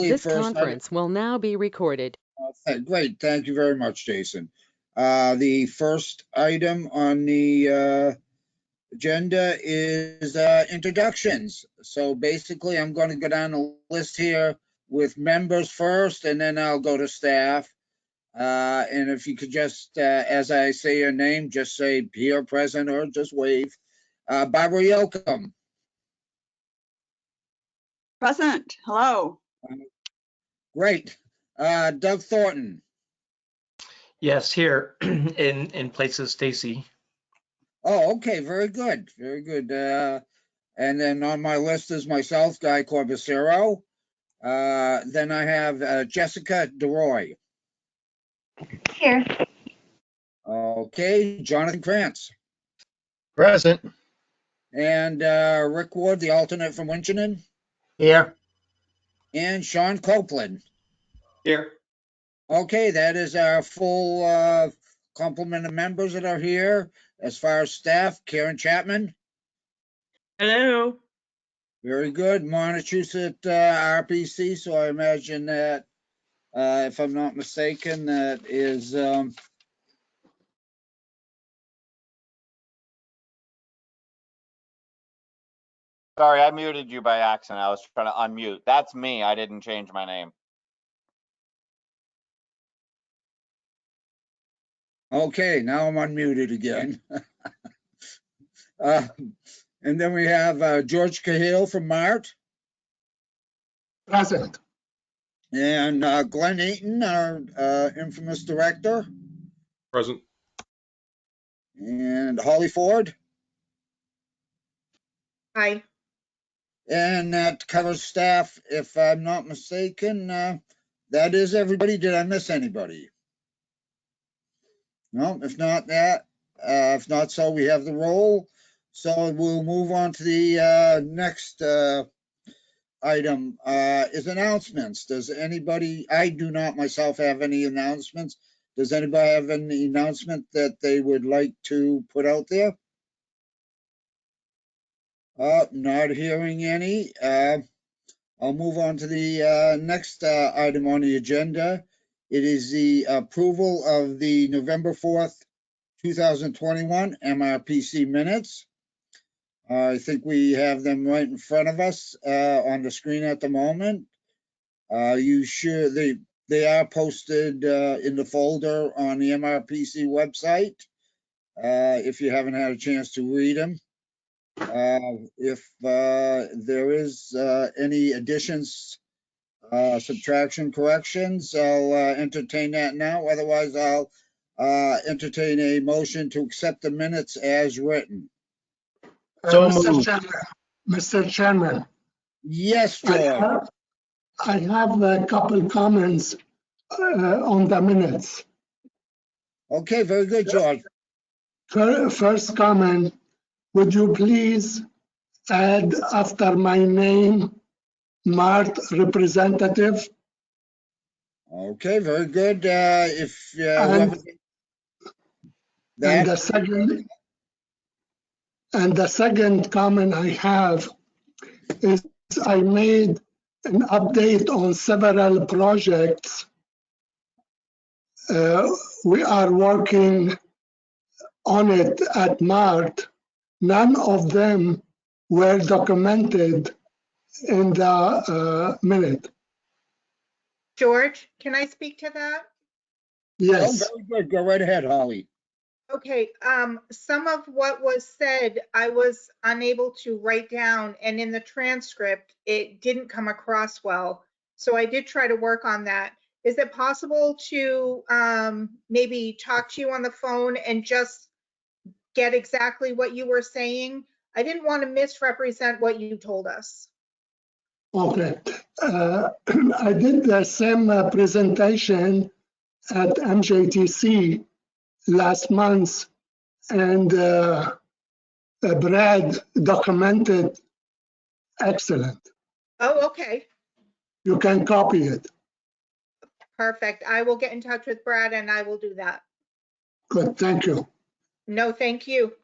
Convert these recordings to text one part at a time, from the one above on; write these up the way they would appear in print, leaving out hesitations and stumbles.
This first item. conference will now be recorded. Great, thank you very much, Jason. The first item on the agenda is introductions. So basically, I'm going to go down the list here with members first, and then I'll go to staff. And if you could just, as I say your name, just say here, present, or just wave. Barbara Yoakum. Present. Hello. Great. Doug Thornton. Yes, here in place of Stacy. Oh, okay, very good, very good. And then on my list is myself, Guy Corbacero. Then I have Jessica DeRoy. Here. Okay, Jonathan Krantz. Present. And Rick Ward, the alternate from Winchendon. Here. And Sean Copeland. Here. Okay, that is our full complement of members that are here. As far as staff, Karen Chapman. Hello. Very good. Montechusett RPC, so I imagine that, if I'm not mistaken, that is Sorry, I muted you by accident. I was trying to unmute. That's me. I didn't change my name. okay. Now I'm unmuted again. And then we have George Cahill from Mart. Present. And Glenn Eaton, our infamous director. Present. And Holly Ford. Hi. And that covers staff, if I'm not mistaken. That is everybody. Did I miss anybody? No, if not that, if not so, we have the roll. So we'll move on to the next item is announcements. Does anybody, I do not myself have any announcements. Does anybody have any announcement that they would like to put out there? Not hearing any. I'll move on to the next item on the agenda. It is the approval of the November 4th, 2021 MRPC minutes. I think we have them right in front of us on the screen at the moment. They are posted in the folder on the MRPC website if you haven't had a chance to read them. If there is any additions, subtraction, corrections, I'll entertain that now. Otherwise, I'll entertain a motion to accept the minutes as written. So Mr. Chairman. Yes, George. I have a couple comments on the minutes. Okay, very good, George. First comment, would you please add after my name, Mart representative? Okay, very good. If and the second comment I have is I made an update on several projects. We are working on it at Mart. None of them were documented in the minute. George, can I speak to that? Yes. Oh, very good. Go right ahead, Holly. Okay, some of what was said, I was unable to write down, and in the transcript, it didn't come across well. So I did try to work on that. Is it possible to maybe talk to you on the phone and just get exactly what you were saying? I didn't want to misrepresent what you told us. Okay. I did the same presentation at MJTC last month, and Brad documented excellent. Oh, okay. You can copy it. Perfect. I will get in touch with Brad and I will do that. Good, thank you. No, thank you.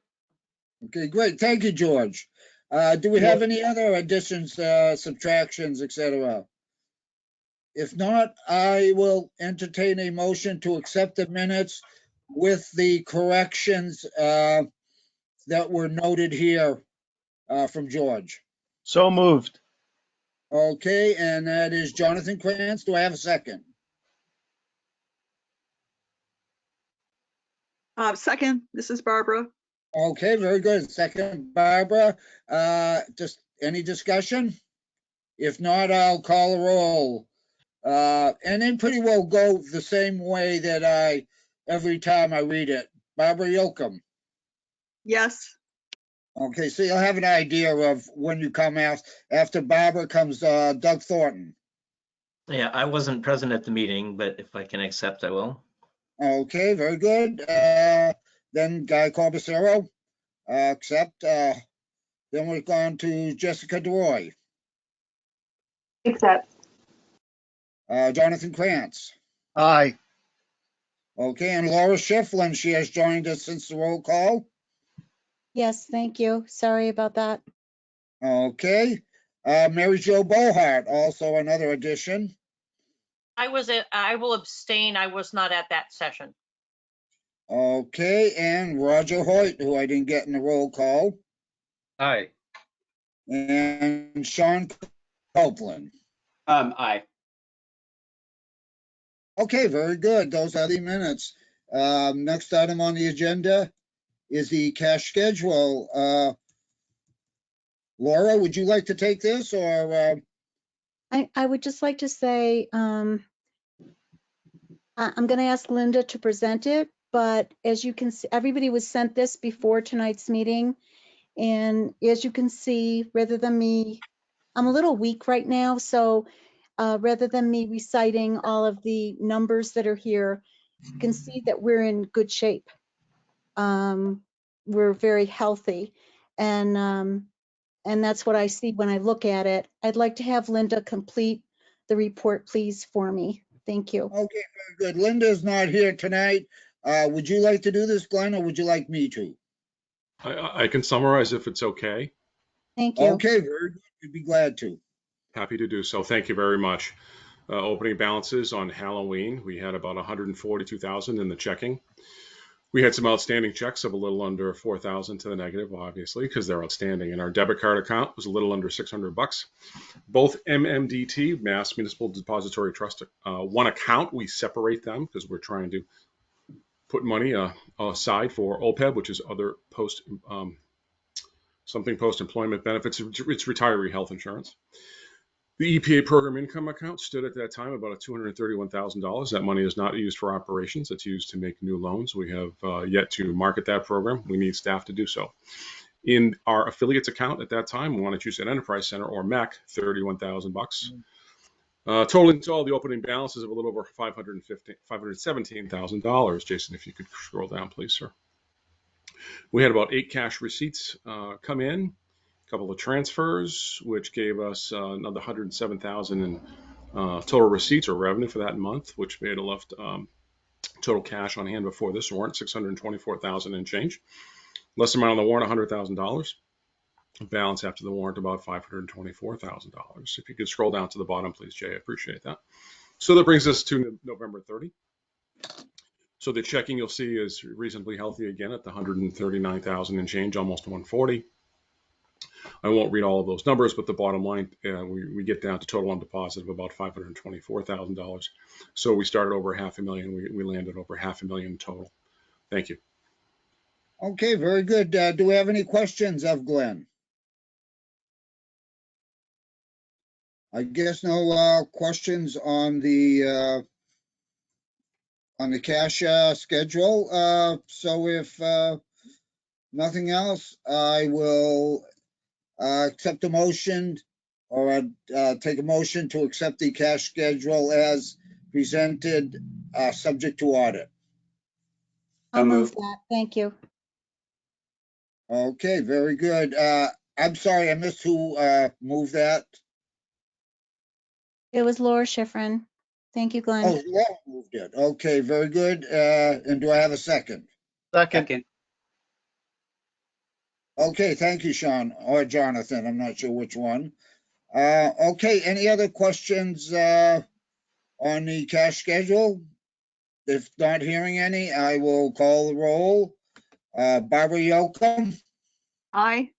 Okay, great. Thank you, George. Do we have any other additions, subtractions, etc.? If not, I will entertain a motion to accept the minutes with the corrections that were noted here from George. So moved. Okay, and that is Jonathan Krantz. Do I have a second? Second, this is Barbara. Okay, very good. Second, Barbara. Just any discussion? If not, I'll call a roll. And then pretty well go the same way that every time I read it. Barbara Yocum. Yes. Okay, so you'll have an idea of when you come after Barbara comes Doug Thornton. Yeah, I wasn't present at the meeting, but if I can accept, I will. Okay, very good. Then Guy Corbacero, accept. Then we've gone to Jessica DeRoy, Accept. Jonathan Krantz. Aye. Okay, and Laura Schifflin, she has joined us since the roll call. Yes, thank you. Sorry about that. Okay, Mary Jo Bohart, also another addition. I will abstain. I was not at that session. Okay, and Roger Hoyt, who I didn't get in the roll call, Aye. and Sean Copeland. Aye. Okay, very good. Those are the minutes. Next item on the agenda is the cash schedule. Laura, would you like to take this or? I would just like to say, I'm going to ask Linda to present it, but as you can see, everybody was sent this before tonight's meeting. And as you can see, rather than me, I'm a little weak right now. So rather than me reciting all of the numbers that are here, you can see that we're in good shape. We're very healthy. And that's what I see when I look at it. I'd like to have Linda complete the report, please, for me. Thank you. Okay, very good. Linda's not here tonight. Would you like to do this, Glenn, or would you like me to? I can summarize if it's okay. Thank you. Okay, very good. We'd be glad to. Happy to do so. Thank you very much. Opening balances on Halloween, we had about 142,000 in the checking. We had some outstanding checks of a little under 4,000 to the negative, obviously, because they're outstanding. And our debit card account was a little under $600. Both MMDT, Mass Municipal Depository Trust, one account, we separate them because we're trying to put money aside for OPEB, which is other post-employment benefits. It's retiree health insurance. The EPA program income account stood at that time about $231,000. That money is not used for operations. It's used to make new loans. We have yet to market that program. We need staff to do so. In our affiliates account at that time, Montechusett Enterprise Center, or MEC, $31,000. Totaling to all the opening balances of a little over $517,000. Jason, if you could scroll down, please, sir. We had about 8 cash receipts come in. A couple of transfers, which gave us another $107,000 in total receipts or revenue for that month, which made a left total cash on hand before this warrant, $624,000 and change. Less amount on the warrant, $100,000. Balance after the warrant, about $524,000. If you could scroll down to the bottom, please, Jay, I appreciate that. So that brings us to November 30. So the checking you'll see is reasonably healthy again at the $139,000 and change, almost $140,000. I won't read all of those numbers, but the bottom line, we get down to total on deposit of about $524,000. So we started over $500,000. We landed over $500,000 total. Thank you. Okay, very good. Do we have any questions of Glenn? I guess no questions on the cash schedule. So if nothing else, I will accept a motion or take a motion to accept the cash schedule as presented, subject to audit. I'll move that. Thank you. Okay, very good. I'm sorry, I missed who moved that. It was Laura Schifrin. Thank you, Glenn. Oh, Laura moved it. Okay, very good. And do I have a second? Second. Okay, thank you, Sean, or Jonathan. I'm not sure which one. Okay, any other questions on the cash schedule? If not hearing any, I will call the roll. Barbara Yocum, Aye.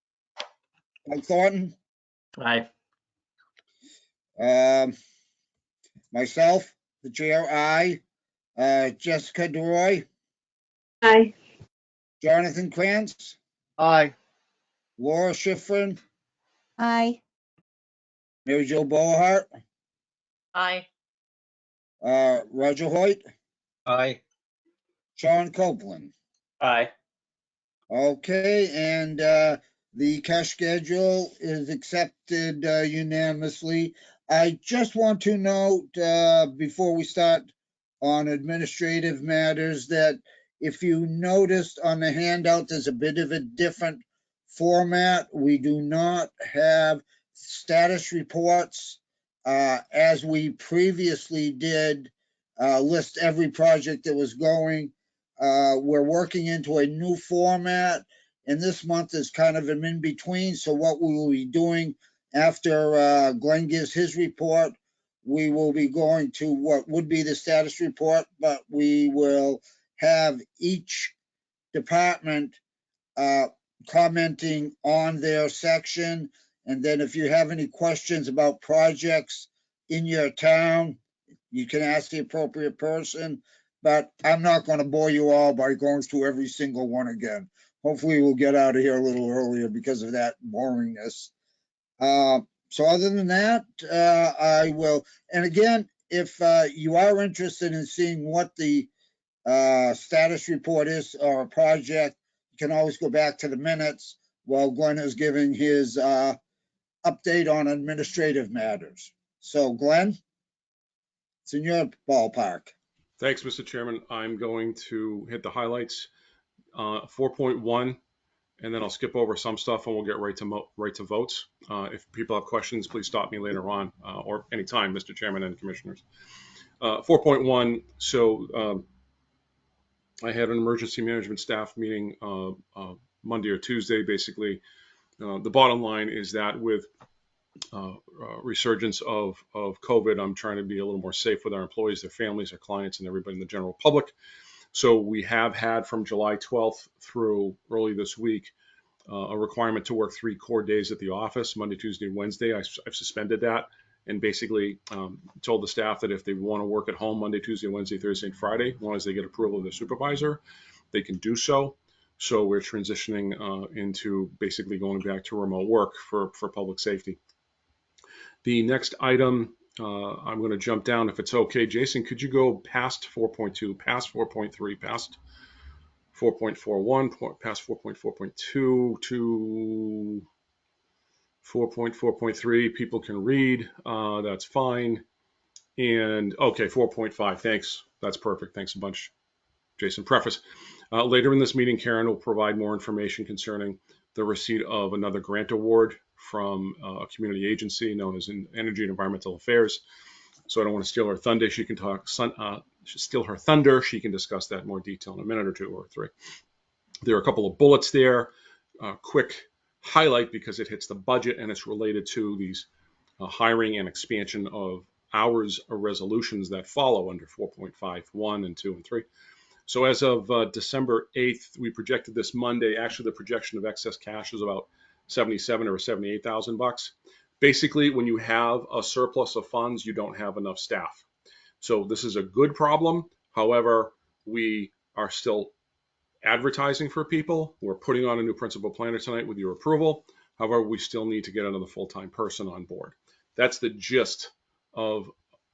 Doug Thornton, Aye. myself, the chair, aye. Jessica DeRoy, Aye. Jonathan Krantz, Aye. Laura Schifrin, Aye. Mary Jo Bohart, Aye. Roger Hoyt, Aye. Sean Copeland. Aye. Okay, and the cash schedule is accepted unanimously. I just want to note before we start on administrative matters that if you noticed on the handout, there's a bit of a different format. We do not have status reports as we previously did, list every project that was going. We're working into a new format, and this month is kind of an in-between. So what we will be doing after Glenn gives his report, we will be going to what would be the status report, but we will have each department commenting on their section. And then if you have any questions about projects in your town, you can ask the appropriate person. But I'm not going to bore you all by going through every single one again. Hopefully we'll get out of here a little earlier because of that boringness. So other than that, I will, and again, if you are interested in seeing what the status report is or a project, you can always go back to the minutes while Glenn is giving his update on administrative matters. So Glenn, it's in your ballpark. Thanks, Mr. Chairman. I'm going to hit the highlights, 4.1, and then I'll skip over some stuff and we'll get right to votes. If people have questions, please stop me later on or anytime, Mr. Chairman and Commissioners. 4.1, so I had an emergency management staff meeting Monday or Tuesday, basically. The bottom line is that with resurgence of COVID, I'm trying to be a little more safe with our employees, their families, their clients, and everybody in the general public. So we have had from July 12th through early this week a requirement to work 3 core days at the office, Monday, Tuesday, and Wednesday. I've suspended that and basically told the staff that if they want to work at home Monday, Tuesday, Wednesday, Thursday, and Friday, as long as they get approval of their supervisor, they can do so. So we're transitioning into basically going back to remote work for public safety. The next item, I'm going to jump down if it's okay. Jason, could you go past 4.2, past 4.3, past 4.41, past 4.4.2 to 4.4.3? People can read. That's fine. And okay, 4.5. Thanks. That's perfect. Thanks a bunch, Jason. Preface. Later in this meeting, Karen will provide more information concerning the receipt of another grant award from a community agency known as Energy and Environmental Affairs. So I don't want to steal her thunder. She can steal her thunder. She can discuss that in more detail in a minute or 2 or 3. There are a couple of bullets there. Quick highlight because it hits the budget and it's related to these hiring and expansion of hours or resolutions that follow under 4.51 and 2 and 3. So as of December 8th, we projected this Monday. Actually, the projection of excess cash is about $77,000 or $78,000. Basically, when you have a surplus of funds, you don't have enough staff. So this is a good problem. However, we are still advertising for people. We're putting on a new principal planner tonight with your approval. However, we still need to get another full-time person on board. That's the gist of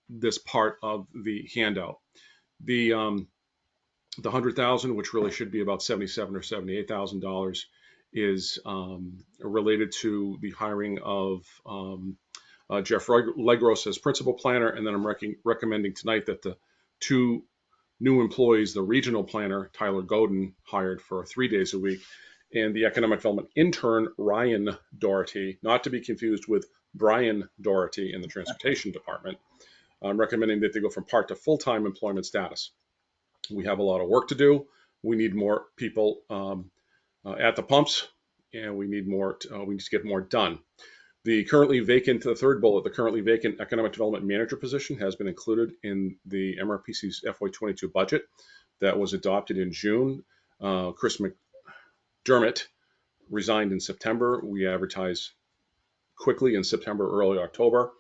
this part of the handout. The $100,000, which really should be about $77,000 or $78,000, is related to the hiring of Jeff Legros as principal planner, and then I'm recommending tonight that the 2 new employees, the regional planner, Tyler Godin, hired for 3 days a week, and the economic development intern, Ryan Doherty, not to be confused with Brian Doherty in the transportation department. I'm recommending that they go from part to full-time employment status. We have a lot of work to do. We need more people at the pumps, and we need to get more done. The third bullet, the currently vacant economic development manager position has been included in the MRPC's FY22 budget that was adopted in June. Chris McDermott resigned in September. We advertised quickly in September, early October.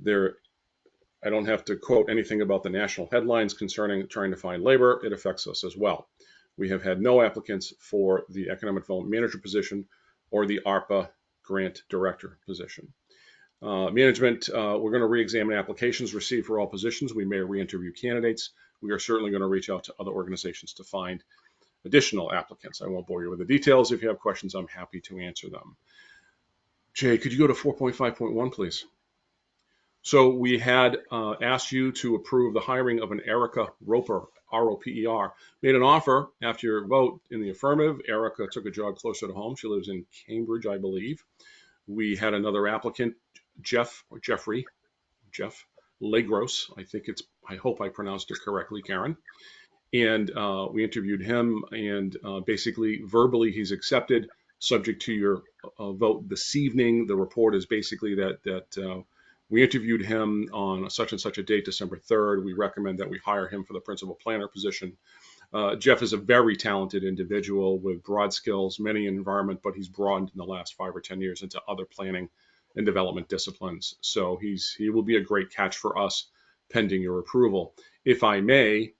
I don't have to quote anything about the national headlines concerning trying to find labor. It affects us as well. We have had no applicants for the economic development manager position or the ARPA grant director position. Management, we're going to re-examine applications received for all positions. We may re-interview candidates. We are certainly going to reach out to other organizations to find additional applicants. I won't bore you with the details. If you have questions, I'm happy to answer them. Jay, could you go to 4.5.1, please? So we had asked you to approve the hiring of an Erica Roper, R-O-P-E-R, made an offer after your vote in the affirmative. Erica took a job closer to home. She lives in Cambridge, I believe. We had another applicant, Jeff Legros. I hope I pronounced it correctly, Karen. And we interviewed him, and basically verbally he's accepted, subject to your vote this evening. The report is basically that we interviewed him on such and such a date, December 3rd. We recommend that we hire him for the principal planner position. Jeff is a very talented individual with broad skills, many in environment, but he's broadened in the last 5 or 10 years into other planning and development disciplines. So he will be a great catch for us pending your approval. If I may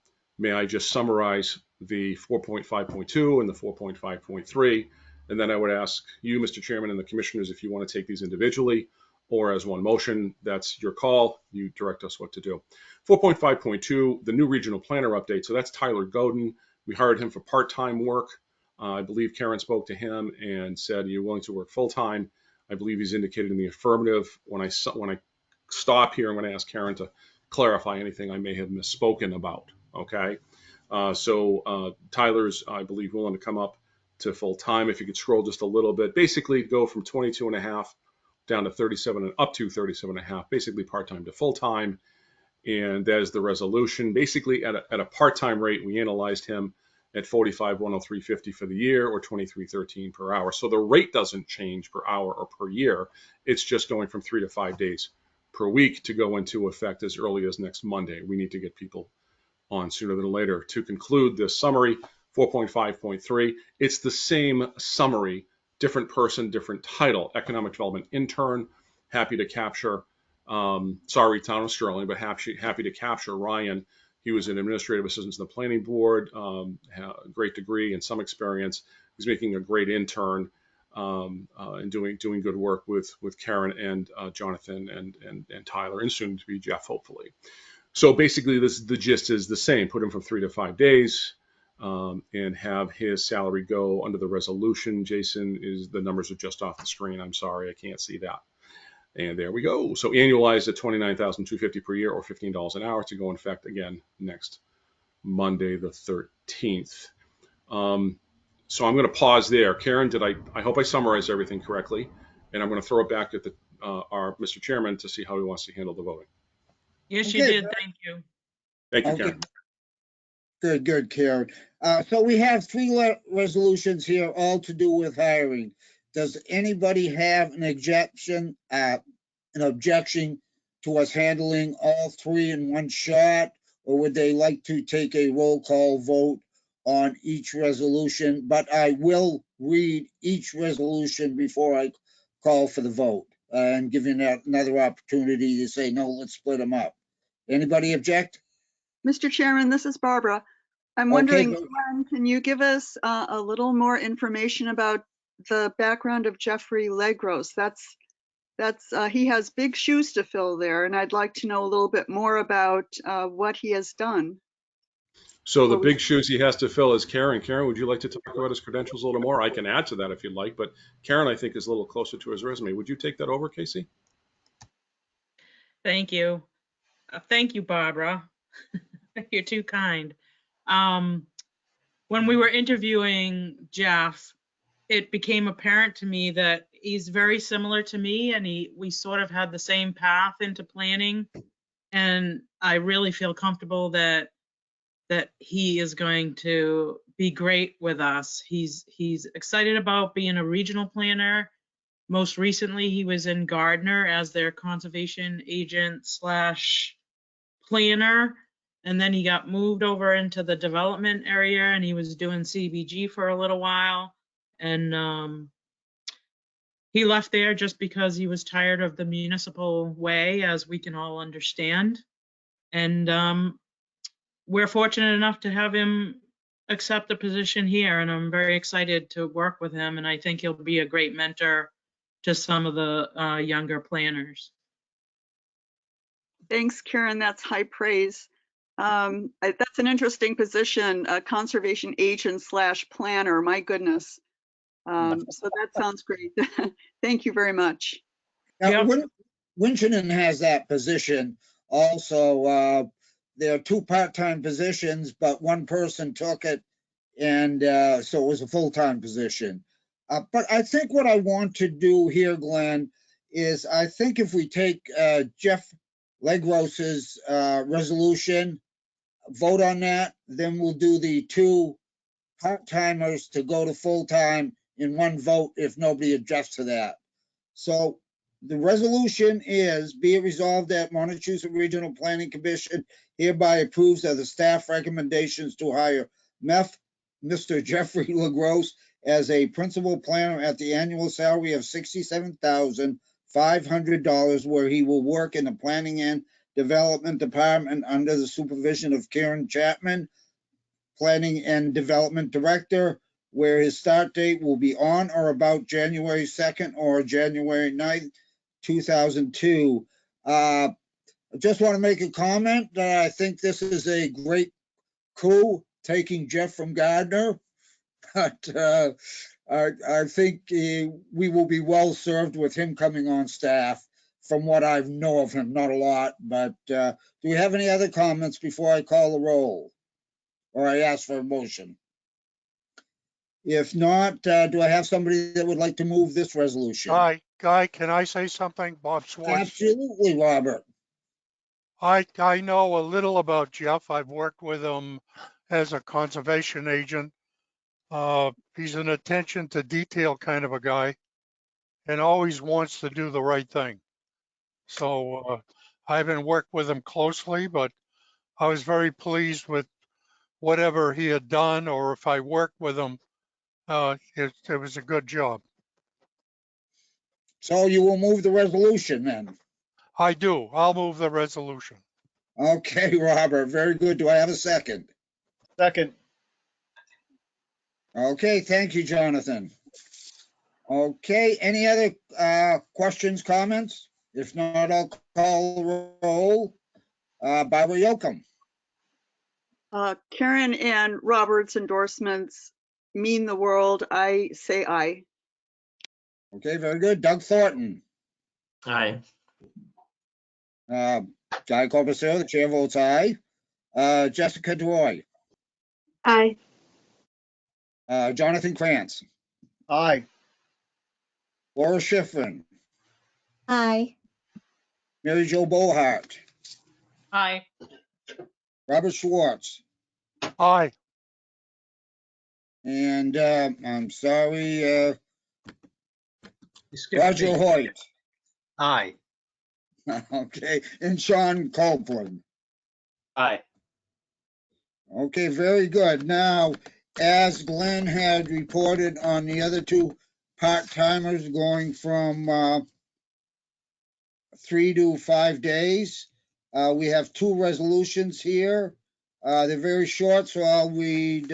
I just summarize the 4.5.2 and the 4.5.3, and then I would ask you, Mr. Chairman, and the commissioners, if you want to take these individually or as one motion. That's your call. You direct us what to do. 4.5.2, the new regional planner update. So that's Tyler Godin. We hired him for part-time work. I believe Karen spoke to him and said, you're willing to work full-time. I believe he's indicated in the affirmative. When I stop here, I'm going to ask Karen to clarify anything I may have misspoken about. Okay. So Tyler's, I believe, willing to come up to full-time. If you could scroll just a little bit, basically go from 22 and a half down to 37 and up to 37 and a half, basically part-time to full-time. And that is the resolution. Basically at a part-time rate, we analyzed him at 45,103.50 for the year, or 23.13 per hour. So the rate doesn't change per hour or per year. It's just going from 3 to 5 days per week to go into effect as early as next Monday. We need to get people on sooner than later. To conclude this summary, 4.5.3, it's the same summary, different person, different title, economic development intern. Happy to capture, sorry, Town of Sterling, but happy to capture Ryan. He was an administrative assistant to the planning board, had a great degree and some experience. He's making a great intern and doing good work with Karen and Jonathan and Tyler, and soon to be Jeff, hopefully. So basically, the gist is the same. Put him from 3 to 5 days and have his salary go under the resolution. Jason, the numbers are just off the screen. I'm sorry, I can't see that. And there we go. So annualized at $29,250 per year, or $15 an hour, to go in effect again next Monday, the 13th. So I'm going to pause there. Karen, I hope I summarized everything correctly, and I'm going to throw it back at our Mr. Chairman to see how he wants to handle the voting. Yes, you did. Thank you. Thank you, Okay. Karen. Good, Karen. So we have 3 resolutions here, all to do with hiring. Does anybody have an objection to us handling all 3 in one shot, or would they like to take a roll call vote on each resolution? But I will read each resolution before I call for the vote, and give you another opportunity to say, no, let's split them up. Anybody object? Mr. Chairman, this is Barbara. I'm Okay, wondering, go. Glenn, can you give us a little more information about the background of Jeffrey Legros? He has big shoes to fill there, and I'd like to know a little bit more about what he has done. So the big shoes he has to fill is Karen. Karen, would you like to talk about his credentials a little more? I can add to that if you'd like, but Karen, I think, is a little closer to his resume. Would you take that over, Casey? Thank you. Thank you, Barbara. You're too kind. When we were interviewing Jeff, it became apparent to me that he's very similar to me, and we sort of had the same path into planning. And I really feel comfortable that he is going to be great with us. He's excited about being a regional planner. Most recently, he was in Gardner as their conservation agent slash planner. And then he got moved over into the development area and he was doing CBG for a little while. And he left there just because he was tired of the municipal way, as we can all understand. And we're fortunate enough to have him accept the position here, and I'm very excited to work with him, and I think he'll be a great mentor to some of the younger planners. Thanks, Karen. That's high praise. That's an interesting position, conservation agent slash planner. My goodness. So that sounds great. Thank you very much. Now, Yep. Winchendon has that position also. There are 2 part-time positions, but one person took it, and so it was a full-time position. But I think what I want to do here, Glenn, is I think if we take Jeff Legros's resolution, vote on that, then we'll do the 2 part-timers to go to full-time in one vote if nobody objects to that. So the resolution is, be it resolved that Montechusett Regional Planning Commission hereby approves of the staff recommendations to hire Mr. Jeffrey Legros as a principal planner at the annual salary of $67,500, where he will work in the planning and development department under the supervision of Karen Chapman, planning and development director, where his start date will be on or about January 2nd or January 9th, 2002. I just want to make a comment that I think this is a great coup, taking Jeff from Gardner. But I think we will be well served with him coming on staff, from what I know of him, not a lot. But do we have any other comments before I call the roll? Or I ask for a motion? If not, do I have somebody that would like to move this resolution? Guy, can I say something? Bob Swartz. Absolutely, Robert. I know a little about Jeff. I've worked with him as a conservation agent. He's an attention to detail kind of a guy and always wants to do the right thing. So I haven't worked with him closely, but I was very pleased with whatever he had done, or if I worked with him, it was a good job. So you will move the resolution then? I do. I'll move the resolution. Okay, Robert, very good. Do I have a second? Second. Okay, thank you, Jonathan. Okay, any other questions, comments? If not, I'll call the roll. Barbara Yocum. Karen and Robert's endorsements mean the world. I say aye. Okay, very good. Doug Thornton. Aye. Guy Corbusier, the chair votes aye. Jessica Droy. Aye. Jonathan Krantz. Aye. Laura Schifrin. Aye. Mary Jo Bohart. Aye. Robert Schwartz. Aye. And I'm sorry, Roger Hoyt. Aye. Okay, and Sean Copeland. Aye. Okay, very good. Now, as Glenn had reported on the other 2 part-timers going from 3 to 5 days, we have 2 resolutions here. They're very short, so I'll read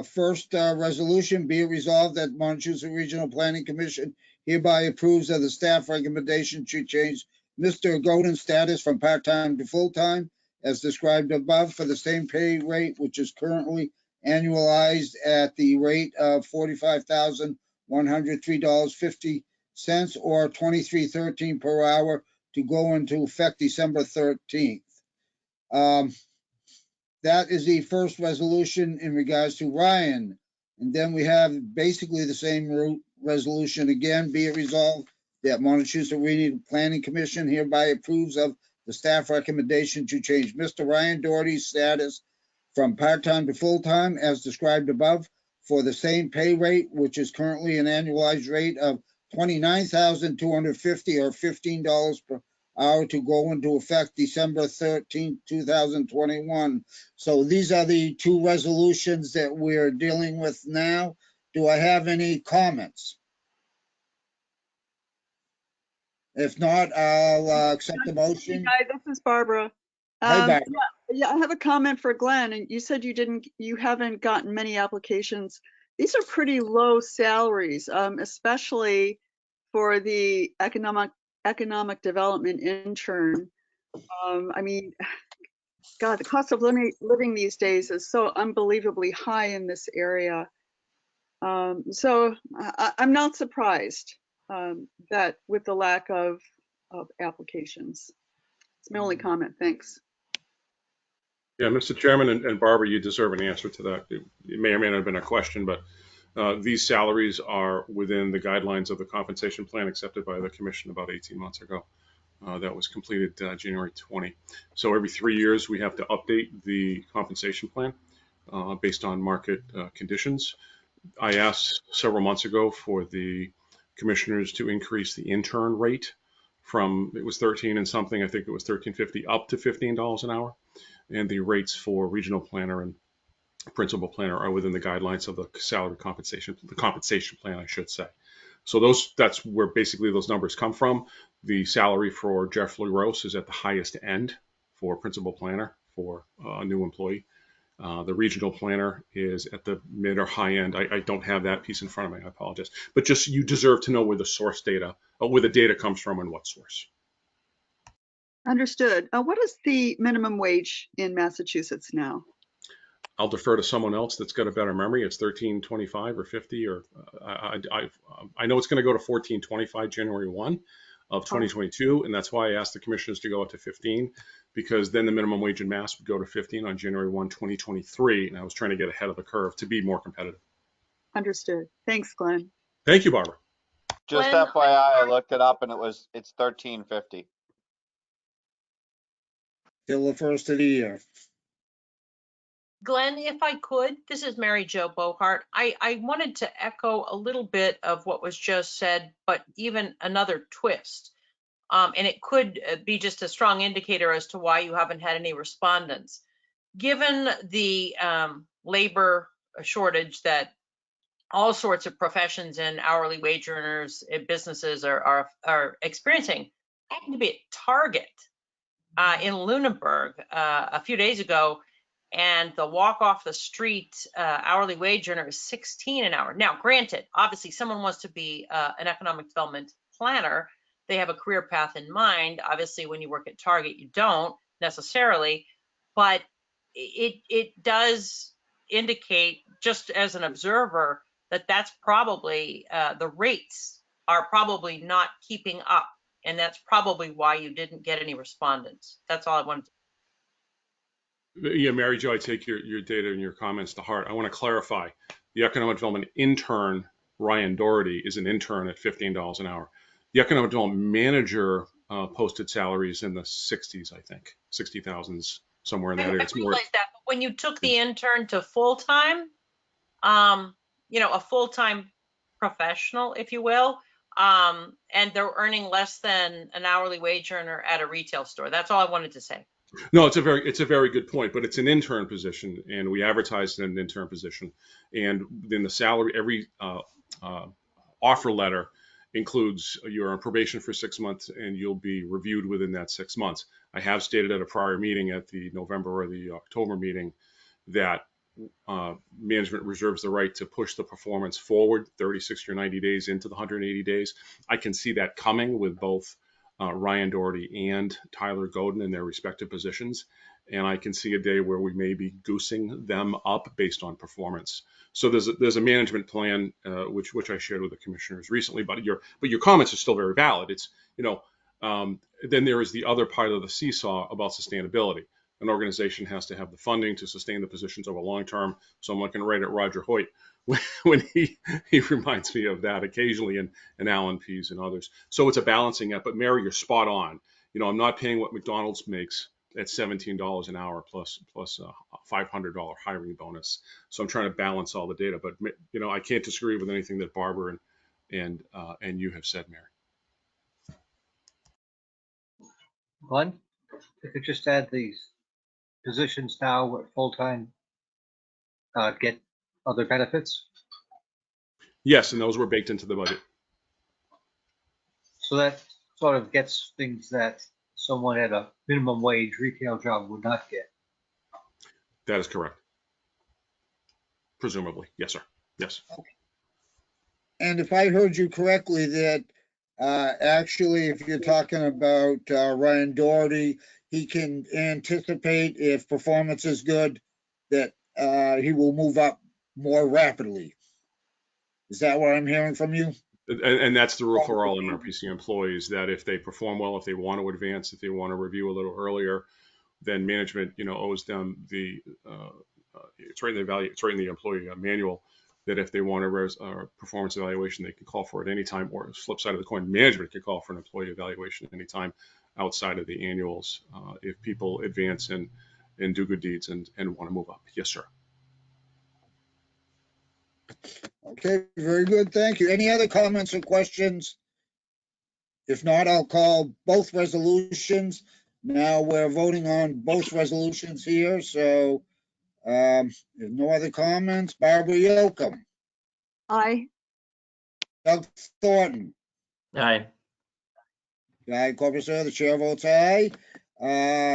first resolution. Be it resolved that Montechusett Regional Planning Commission hereby approves of the staff recommendation to change Mr. Godin's status from part-time to full-time as described above for the same pay rate, which is currently annualized at the rate of $45,103.50 or $23.13 per hour to go into effect December 13th. That is the first resolution in regards to Ryan. And then we have basically the same resolution again. Be it resolved that Montechusett Regional Planning Commission hereby approves of the staff recommendation to change Mr. Ryan Doherty's status from part-time to full-time as described above for the same pay rate, which is currently an annualized rate of $29,250 or $15 per hour to go into effect December 13th, 2021. So these are the two resolutions that we're dealing with now. Do I have any comments? If not, I'll accept the motion. Hi, this is Barbara. Hey, Barbara. Yeah, I have a comment for Glenn, and you said you haven't gotten many applications. These are pretty low salaries, especially for the economic development intern. I mean, God, the cost of living these days is so unbelievably high in this area. So I'm not surprised that with the lack of applications. It's my only comment. Thanks. Yeah, Mr. Chairman and Barbara, you deserve an answer to that. It may or may not have been a question, but these salaries are within the guidelines of the compensation plan accepted by the commission about 18 months ago. That was completed January 20. So every 3 years, we have to update the compensation plan based on market conditions. I asked several months ago for the commissioners to increase the intern rate from, it was 13 and something, I think it was $13.50 up to $15 an hour. And the rates for regional planner and principal planner are within the guidelines of the salary compensation, the compensation plan, I should say. So that's where basically those numbers come from. The salary for Jeff LaGrosse is at the highest end for principal planner for a new employee. The regional planner is at the mid or high end. I don't have that piece in front of me. I apologize. But just you deserve to know where the source data, where the data comes from and what source. Understood. What is the minimum wage in Massachusetts now? I'll defer to someone else that's got a better memory. It's $13.25 or $50, or I know it's going to go to $14.25 January 1 of 2022, and that's why I asked the commissioners to go up to 15, because then the minimum wage in Mass would go to 15 on January 1, 2023, and I was trying to get ahead of the curve to be more competitive. Understood. Thanks, Glenn. Thank you, Barbara. Just Glenn, FYI, I looked it up and it's $13.50. Till the first of the year. Glenn, if I could, this is Mary Jo Bohart. I wanted to echo a little bit of what was just said, but even another twist. And it could be just a strong indicator as to why you haven't had any respondents. Given the labor shortage that all sorts of professions and hourly wage earners, businesses are experiencing, I happened to be at Target in Lunenburg a few days ago, and the walk off the street hourly wage earner is $16 an hour. Now, granted, obviously someone wants to be an economic development planner. They have a career path in mind. Obviously, when you work at Target, you don't necessarily, but it does indicate, just as an observer, that that's probably, the rates are probably not keeping up. And that's probably why you didn't get any respondents. That's all I wanted to. Yeah, Mary Jo, I take your data and your comments to heart. I want to clarify. The economic development intern, Ryan Doherty, is an intern at $15 an hour. The economic development manager posted salaries in the 60s, I think, 60,000s, somewhere in that area. I realize that, but when you took the intern to full-time, a full-time professional, if you will, and they're earning less than an hourly wage earner at a retail store. That's all I wanted to say. No, it's a very good point, but it's an intern position, and we advertised an intern position, and then the salary, every offer letter includes you're on probation for 6 months and you'll be reviewed within that 6 months. I have stated at a prior meeting at the November or the October meeting that management reserves the right to push the performance forward 30, 60, or 90 days into the 180 days. I can see that coming with both Ryan Doherty and Tyler Godin in their respective positions. And I can see a day where we may be goosing them up based on performance. So there's a management plan, which I shared with the commissioners recently, but your comments are still very valid. It's, then there is the other part of the seesaw about sustainability. An organization has to have the funding to sustain the positions over long term. So I'm looking right at Roger Hoyt when he reminds me of that occasionally, and Alan Pease and others. So it's a balancing act. But Mary, you're spot on. I'm not paying what McDonald's makes at $17 an hour plus a $500 hiring bonus. So I'm trying to balance all the data, but you know, I can't disagree with anything that Barbara and you have said, Mary. Glenn, if you just add these positions now at full-time, get other benefits. Yes, and those were baked into the budget. So that sort of gets things that someone at a minimum wage retail job would not get. That is correct. Presumably, yes, sir. Yes. And if I heard you correctly, that actually, if you're talking about Ryan Doherty, he can anticipate if performance is good, that he will move up more rapidly. Is that what I'm hearing from you? And that's the rule for all MRPC employees, that if they perform well, if they want to advance, if they want to review a little earlier, then management, you know, owes them the, it's right in the value, it's right in the employee manual, that if they want a performance evaluation, they can call for it anytime, or flip side of the coin, management can call for an employee evaluation anytime outside of the annuals, if people advance and do good deeds and want to move up. Yes, sir. Okay, very good. Thank you. Any other comments or questions? If not, I'll call both resolutions. Now we're voting on both resolutions here, so if no other comments, Barbara Yocum, Aye. Doug Thornton, Aye. Guy Corpusar, the chair votes aye.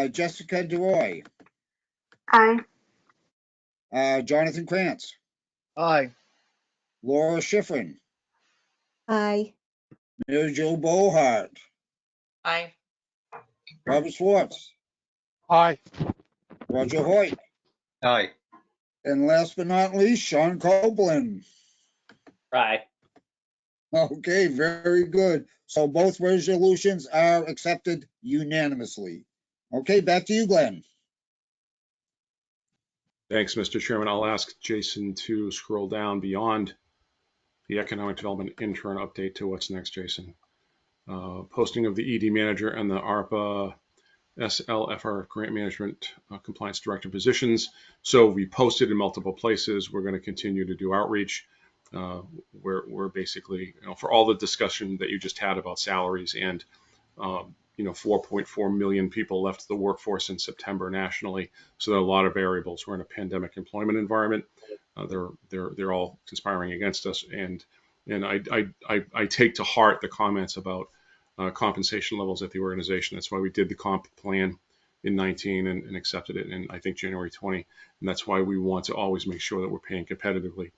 Jessica DeRoy, Aye. Jonathan Krantz, Aye. Laura Schifrin, Aye. Mary Jo Bohart, Aye. Robert Schwartz, Aye. Roger Hoyt, Aye. and last but not least, Sean Copeland. Aye. Okay, very good. So both resolutions are accepted unanimously. Okay, back to you, Glenn. Thanks, Mr. Chairman. I'll ask Jason to scroll down beyond the Economic Development Intern update to what's next, Jason. Posting of the ED manager and the ARPA SLFR grant management compliance director positions. So we posted in multiple places. We're going to continue to do outreach. We're basically, you know, for all the discussion that you just had about salaries and, you know, 4.4 million people left the workforce in September nationally. So there are a lot of variables. We're in a pandemic employment environment. They're all conspiring against us. And I take to heart the comments about compensation levels at the organization. That's why we did the comp plan in 19 and accepted it in, I think, January 20. And that's why we want to always make sure that we're paying competitively.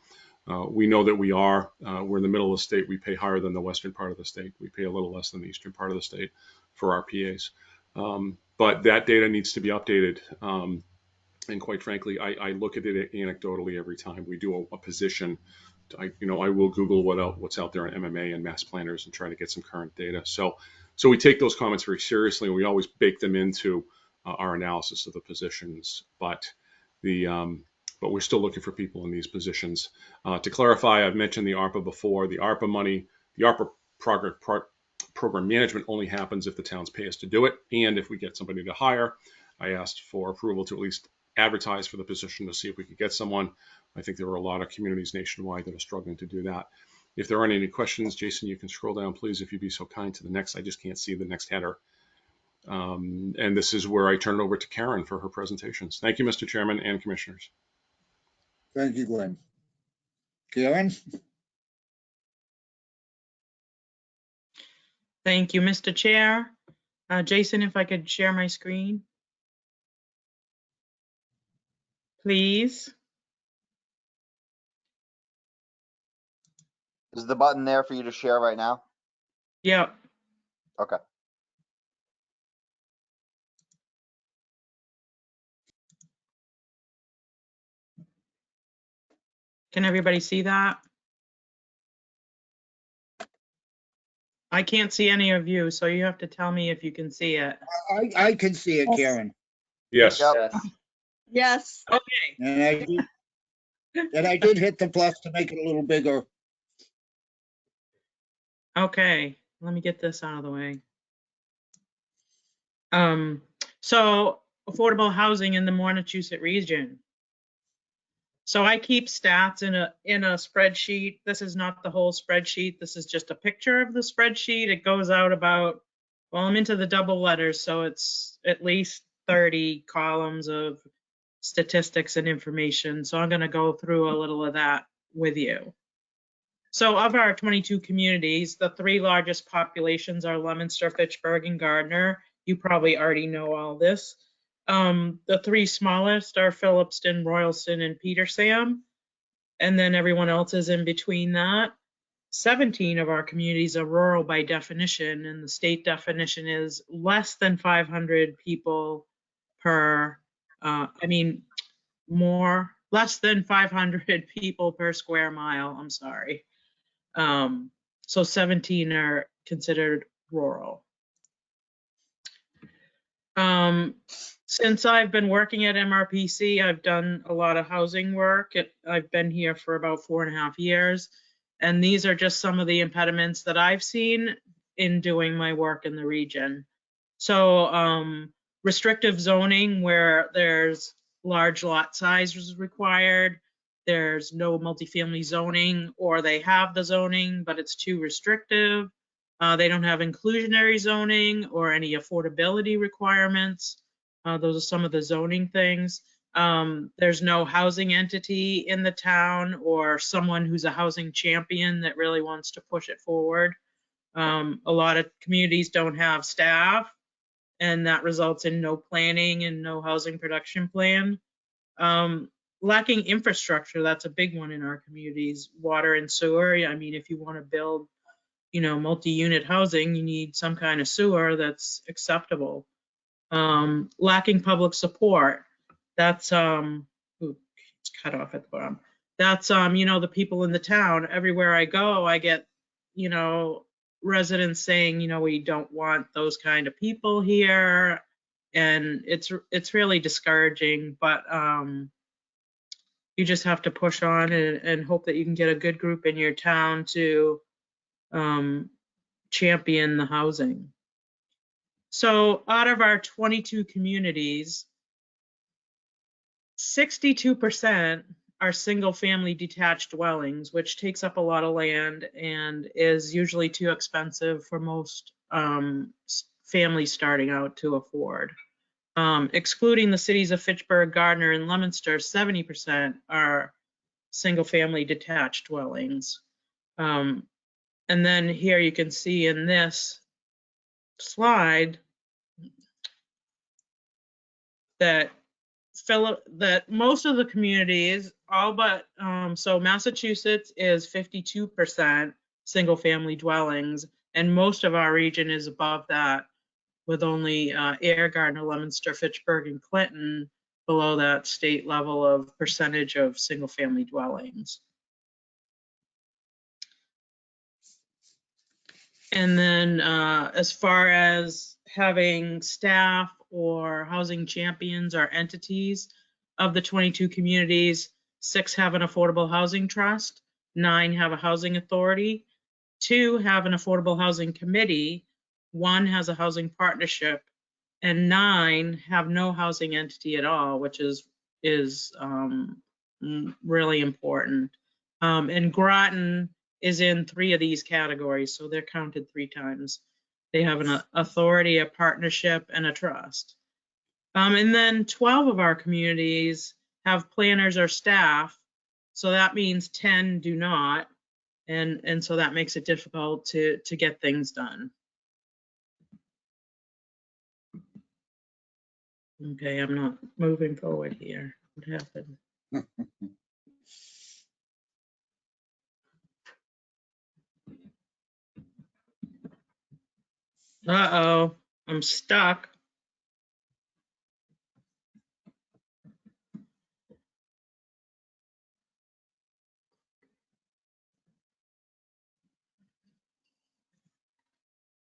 We know that we're in the middle of the state. We pay higher than the western part of the state. We pay a little less than the eastern part of the state for our PAs. But that data needs to be updated. And quite frankly, I look at it anecdotally every time we do a position. I will Google what's out there on MMA and Mass Planners and try to get some current data. So we take those comments very seriously, and we always bake them into our analysis of the positions. But we're still looking for people in these positions. To clarify, I've mentioned the ARPA before. The ARPA money, the ARPA program management only happens if the towns pay us to do it, and if we get somebody to hire. I asked for approval to at least advertise for the position to see if we could get someone. I think there are a lot of communities nationwide that are struggling to do that. If there aren't any questions, Jason, you can scroll down, please, if you'd be so kind, to the next. I just can't see the next header. And this is where I turn it over to Karen for her presentations. Thank you, Mr. Chairman and Commissioners. Thank you, Glenn. Karen? Thank you, Mr. Chair. Jason, if I could share my screen. Please. Is the button there for you to share right now? Yep. Okay. Can everybody see that? I can't see any of you, so you have to tell me if you can see it. I can see it, Karen. Yes. Yep. Yes. Okay. And I did hit the plus to make it a little bigger. Okay, let me get this out of the way. So affordable housing in the Montechusett region. So I keep stats in a spreadsheet. This is not the whole spreadsheet. This is just a picture of the spreadsheet. It goes out about, well, I'm into the double letters, so it's at least 30 columns of statistics and information. So I'm going to go through a little of that with you. So of our 22 communities, the 3 largest populations are Leominster, Fitchburg, and Gardner. You probably already know all this. The 3 smallest are Phillipston, Royalston, and Petersham. And then everyone else is in between that. 17 of our communities are rural by definition, and the state definition is less than 500 people per, less than 500 people per square mile, I'm sorry. So 17 are considered rural. Since I've been working at MRPC, I've done a lot of housing work. I've been here for about 4.5 years. And these are just some of the impediments that I've seen in doing my work in the region. So restrictive zoning where there's large lot sizes required. There's no multifamily zoning, or they have the zoning, but it's too restrictive. They don't have inclusionary zoning or any affordability requirements. Those are some of the zoning things. There's no housing entity in the town or someone who's a housing champion that really wants to push it forward. A lot of communities don't have staff, and that results in no planning and no housing production plan. Lacking infrastructure, that's a big one in our communities. Water and sewer. I mean, if you want to build, multi-unit housing, you need some kind of sewer that's acceptable. Lacking public support. That's it's cut off at the bottom. That's the people in the town. Everywhere I go, I get, residents saying, we don't want those kind of people here, and it's really discouraging. But you just have to push on and hope that you can get a good group in your town to champion the housing. So out of our 22 communities, 62% are single family detached dwellings, which takes up a lot of land and is usually too expensive for most families starting out to afford. Excluding the cities of Fitchburg, Gardner, and Leominster, 70% are single family detached dwellings. And then here you can see in this slide that most of the communities, all but, so Massachusetts is 52% single family dwellings, and most of our region is above that, with only Air, Gardner, Leominster, Fitchburg, and Clinton below that state level of percentage of single family dwellings. And then as far as having staff or housing champions or entities, of the 22 communities, 6 have an affordable housing trust, 9 have a housing authority, 2 have an affordable housing committee, 1 has a housing partnership, and 9 have no housing entity at all, which is really important. And Groton is in 3 of these categories, so they're counted 3 times. They have an authority, a partnership, and a trust. And then 12 of our communities have planners or staff, so that means 10 do not, and so that makes it difficult to get things done. Okay, I'm not moving forward here. What happened? Uh-oh, I'm stuck.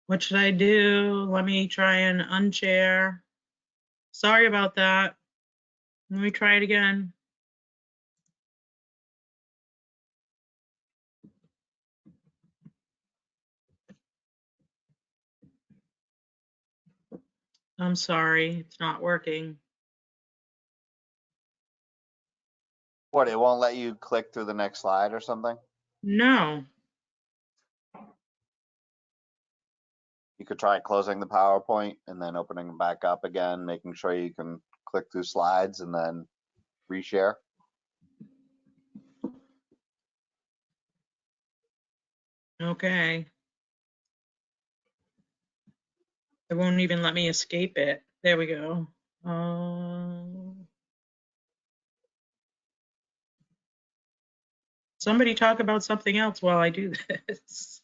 What should I do? Let me try and unchair. Sorry about that. Let me try it again. I'm sorry, it's not working. What, it won't let you click through the next slide or something? No. You could try closing the PowerPoint and then opening it back up again, making sure you can click through slides and then reshare. Okay. It won't even let me escape it. There we go. Somebody talk about something else while I do this.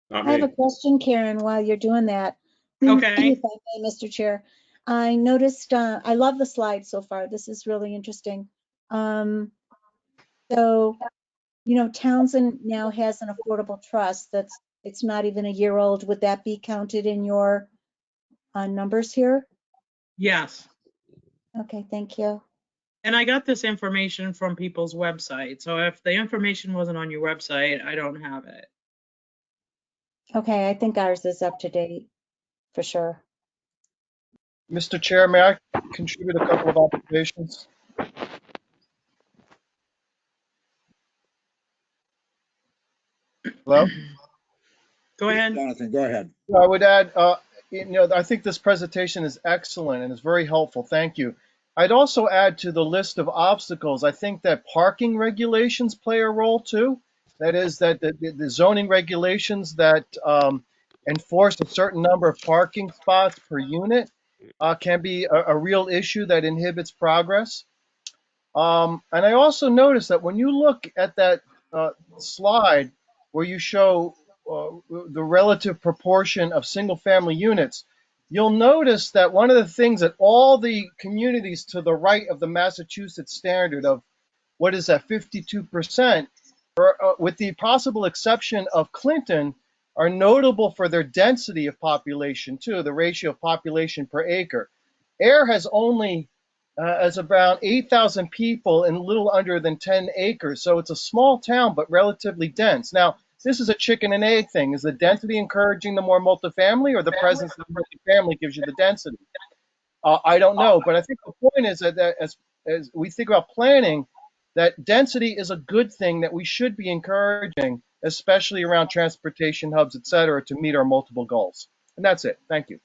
Not I have a me. question, Karen, while you're doing that. Okay. If I may, Mr. Chair. I noticed, I love the slide so far. This is really interesting. So, you know, Townsend now has an affordable trust that's, it's not even a year old. Would that be counted in your numbers here? Yes. Okay, thank you. And I got this information from people's website. So if the information wasn't on your website, I don't have it. Okay, I think ours is up to date for sure. Mr. Chair, may I contribute a couple of observations? Hello? Go ahead. Jonathan, go ahead. I would add, I think this presentation is excellent and is very helpful. Thank you. I'd also add to the list of obstacles, I think that parking regulations play a role too. That is that the zoning regulations that enforce a certain number of parking spots per unit can be a real issue that inhibits progress. And I also noticed that when you look at that slide where you show the relative proportion of single-family units, you'll notice that one of the things that all the communities to the right of the Massachusetts standard of, what is that, 52%, with the possible exception of Clinton, are notable for their density of population too, the ratio of population per acre. Air has only as around 8,000 people in a little under than 10 acres. So it's a small town, but relatively dense. Now, this is a chicken and egg thing. Is the density encouraging the more multifamily, or the presence of multifamily gives you the density? I don't know, but I think the point is that as we think about planning, that density is a good thing that we should be encouraging, especially around transportation hubs, et cetera, to meet our multiple goals. And that's it. Thank you.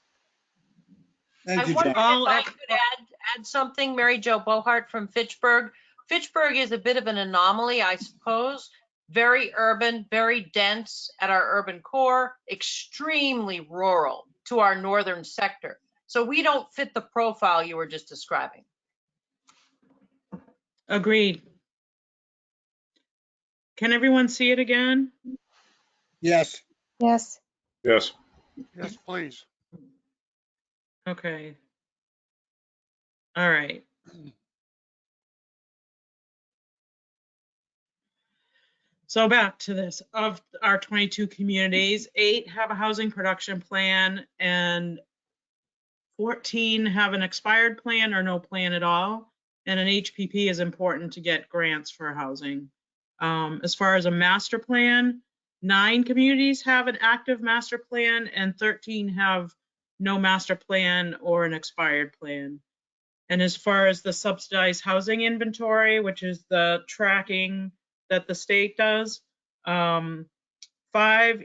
Thank I you, wondered John. if I could add something, Mary Jo Bohart from Fitchburg. Fitchburg is a bit of an anomaly, I suppose. Very urban, very dense at our urban core, extremely rural to our northern sector. So we don't fit the profile you were just describing. Agreed. Can everyone see it again? Yes. Yes. Yes. Yes, please. Okay. All right. So back to this, of our 22 communities, 8 have a housing production plan and 14 have an expired plan or no plan at all. And an HPP is important to get grants for housing. As far as a master plan, 9 communities have an active master plan and 13 have no master plan or an expired plan. And as far as the subsidized housing inventory, which is the tracking that the state does, 5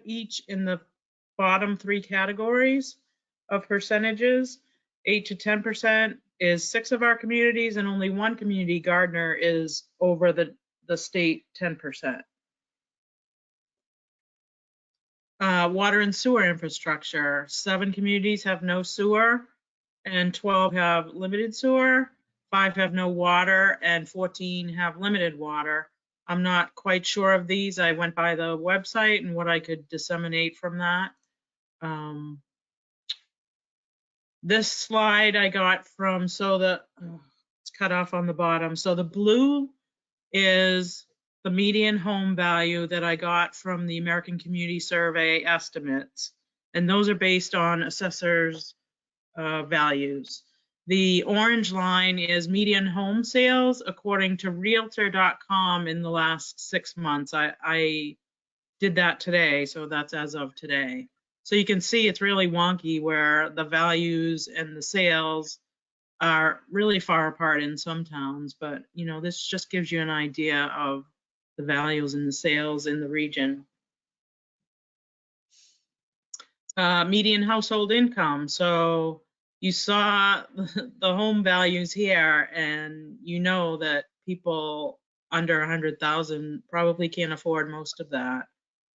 each in the bottom 3 categories of percentages. 8 to 10% is 6 of our communities, and only 1 community, Gardner, is over the state 10%. Water and sewer infrastructure, 7 communities have no sewer and 12 have limited sewer, 5 have no water, and 14 have limited water. I'm not quite sure of these. I went by the website and what I could disseminate from that. This slide I got from, it's cut off on the bottom. So the blue is the median home value that I got from the American Community Survey estimates. And those are based on assessors' values. The orange line is median home sales according to Realtor.com in the last 6 months. I did that today, so that's as of today. So you can see it's really wonky where the values and the sales are really far apart in some towns, but you know, this just gives you an idea of the values and the sales in the region. Median household income. So you saw the home values here, and you know that people under 100,000 probably can't afford most of that.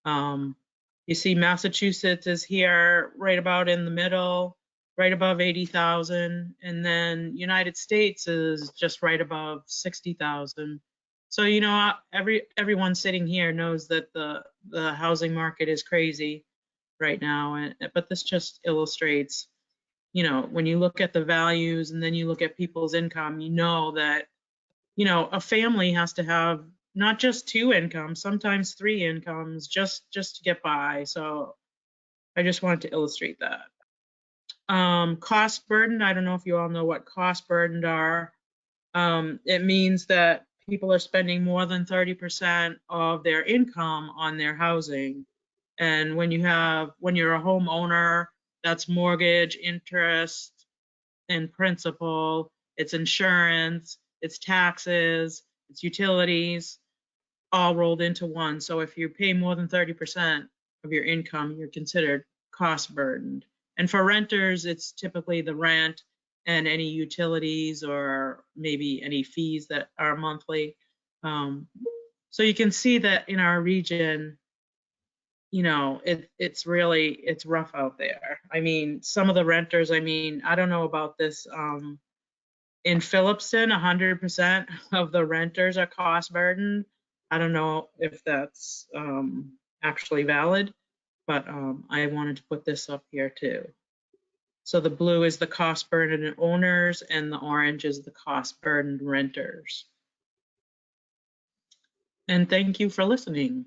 You see Massachusetts is here right about in the middle, right above 80,000, and then United States is just right above 60,000. So you know, everyone sitting here knows that the housing market is crazy right now, but this just illustrates, you know, when you look at the values and then you look at people's income, you know that, you know, a family has to have not just 2 incomes, sometimes 3 incomes just to get by. So I just wanted to illustrate that. Cost burden, I don't know if you all know what cost burdened are. It means that people are spending more than 30% of their income on their housing. And when you're a homeowner, that's mortgage, interest, and principal, it's insurance, it's taxes, it's utilities, all rolled into one. So if you pay more than 30% of your income, you're considered cost burdened. And for renters, it's typically the rent and any utilities or maybe any fees that are monthly. So you can see that in our region, you know, it's rough out there. I mean, some of the renters, I mean, I don't know about this. In Phillipston, 100% of the renters are cost burdened. I don't know if that's actually valid, but I wanted to put this up here too. So the blue is the cost burdened owners and the orange is the cost burdened renters. And thank you for listening.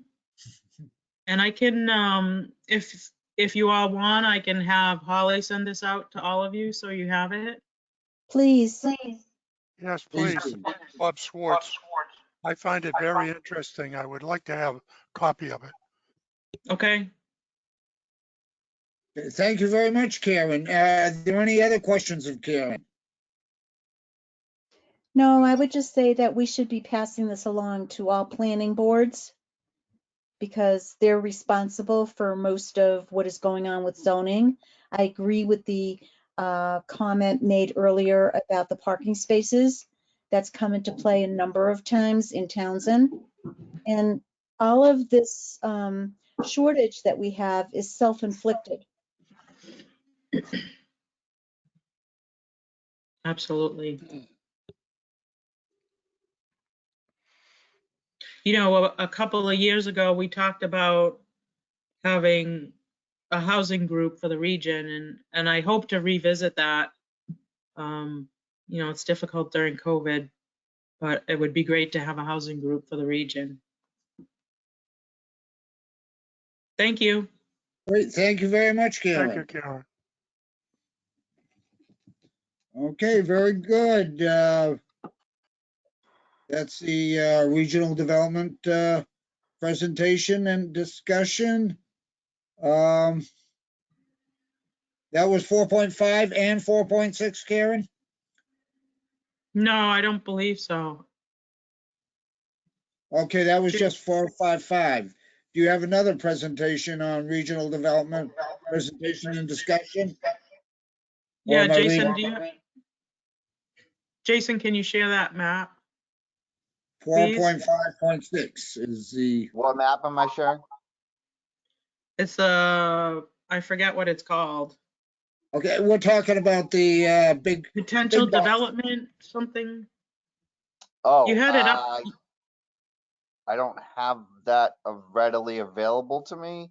And I can, if you all want, I can have Holly send this out to all of you so you have it. Please. Yes, Please please. do. Bob Schwartz. I find it very interesting. I would like to have a copy of it. Okay. Thank you very much, Karen. Are there any other questions of Karen? No, I would just say that we should be passing this along to all planning boards because they're responsible for most of what is going on with zoning. I agree with the comment made earlier about the parking spaces. That's come into play a number of times in Townsend. And all of this shortage that we have is self-inflicted. Absolutely. You know, a couple of years ago, we talked about having a housing group for the region, and I hope to revisit that. You know, it's difficult during COVID, but it would be great to have a housing group for the region. Thank you. Great, thank you very much, Karen. Thank you, Karen. Okay, very good. That's the regional development presentation and discussion. That was 4.5 and 4.6, Karen? No, I don't believe so. Okay, that was just 4.55. Do you have another presentation on regional development presentation and discussion? Or Yeah, am I Jason, reading- Jason, can you share that map? 4.5.6 is the, What map am I sharing? It's I forget what it's called. okay, we're talking about the big, Potential Big box. development, something. Oh, You had it up. I don't have that readily available to me.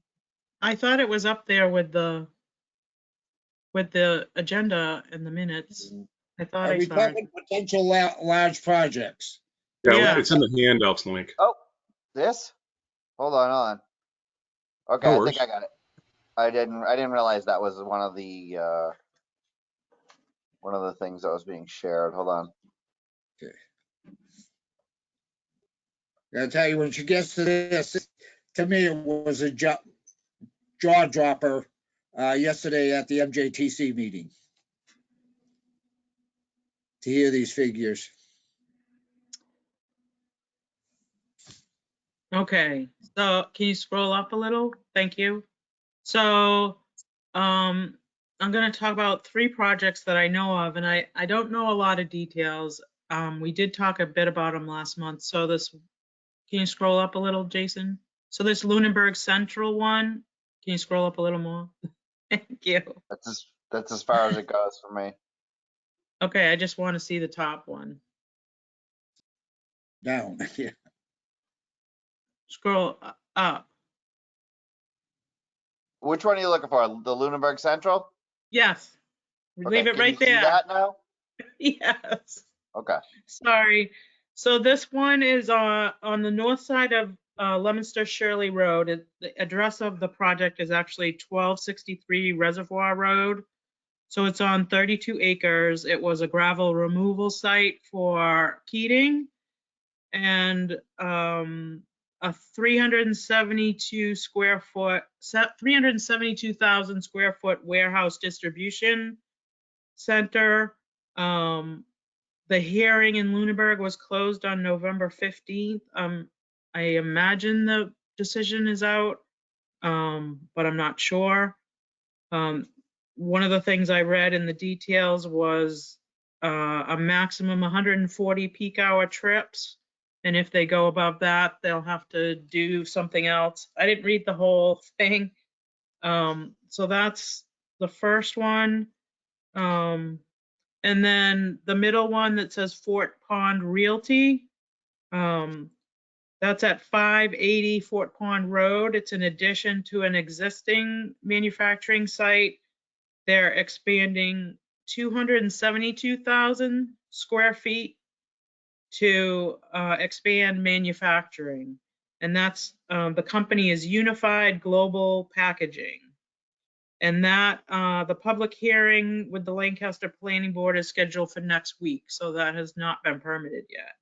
I thought it was up there with the agenda and the minutes. I thought are I we saw talking it. potential large projects? Yeah, Yeah. it's in the handouts link. Oh, this? Hold on. Okay, No I worries. think I got it. I didn't realize that was one of the things that was being shared. Hold on. I'll tell you, when she gets to this, to me, it was a jaw dropper yesterday at the MJTC meeting to hear these figures. Okay, so can you scroll up a little? Thank you. So I'm going to talk about 3 projects that I know of, and I don't know a lot of details. We did talk a bit about them last month. So this, can you scroll up a little, Jason? So this Lunenburg Central one, can you scroll up a little more? Thank you. That's as far as it goes for me. Okay, I just want to see the top one. Down, yeah. Scroll up. Which one are you looking for? The Lunenburg Central? Yes. Okay, Leave it can right you see there. that now? Yes. Okay. Sorry. So this one is on the north side of Leominster Shirley Road. The address of the project is actually 1263 Reservoir Road. So it's on 32 acres. It was a gravel removal site for Keating, and a 372,000 square foot warehouse distribution center. The hearing in Lunenburg was closed on November 15th. I imagine the decision is out, but I'm not sure. One of the things I read in the details was a maximum 140 peak hour trips. And if they go above that, they'll have to do something else. I didn't read the whole thing. So that's the first one. And then the middle one that says Fort Pond Realty, that's at 580 Fort Pond Road. It's an addition to an existing manufacturing site. They're expanding 272,000 square feet to expand manufacturing. And that's, the company is Unified Global Packaging. And that the public hearing with the Lancaster Planning Board is scheduled for next week, so that has not been permitted yet.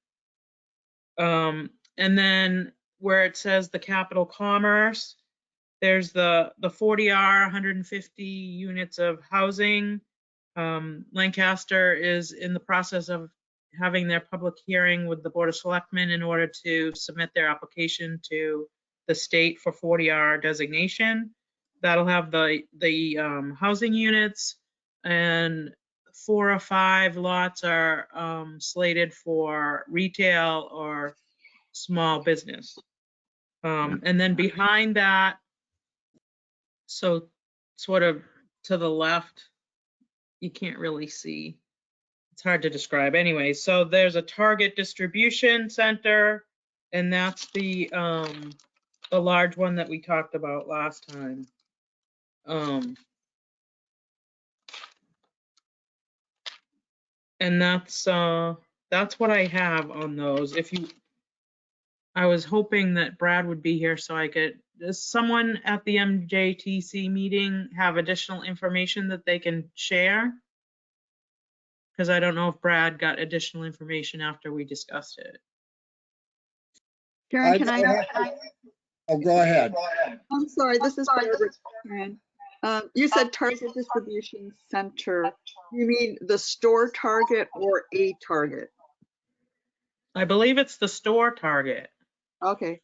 And then where it says the Capital Commerce, there's the 40R, 150 units of housing. Lancaster is in the process of having their public hearing with the Board of Selectmen in order to submit their application to the state for 40R designation. That'll have the housing units, and 4 or 5 lots are slated for retail or small business. And then behind that, so sort of to the left, you can't really see. It's hard to describe. Anyway, so there's a Target distribution center, and that's the large one that we talked about last time. And that's what I have on those. I was hoping that Brad would be here so I could, does someone at the MJTC meeting have additional information that they can share? Because I don't know if Brad got additional information after we discussed it. Karen, can I? Oh, go ahead. I'm sorry, this is Barbara. Karen. You said Target Distribution Center. You mean the store Target or a Target? I believe it's the store Target. Okay.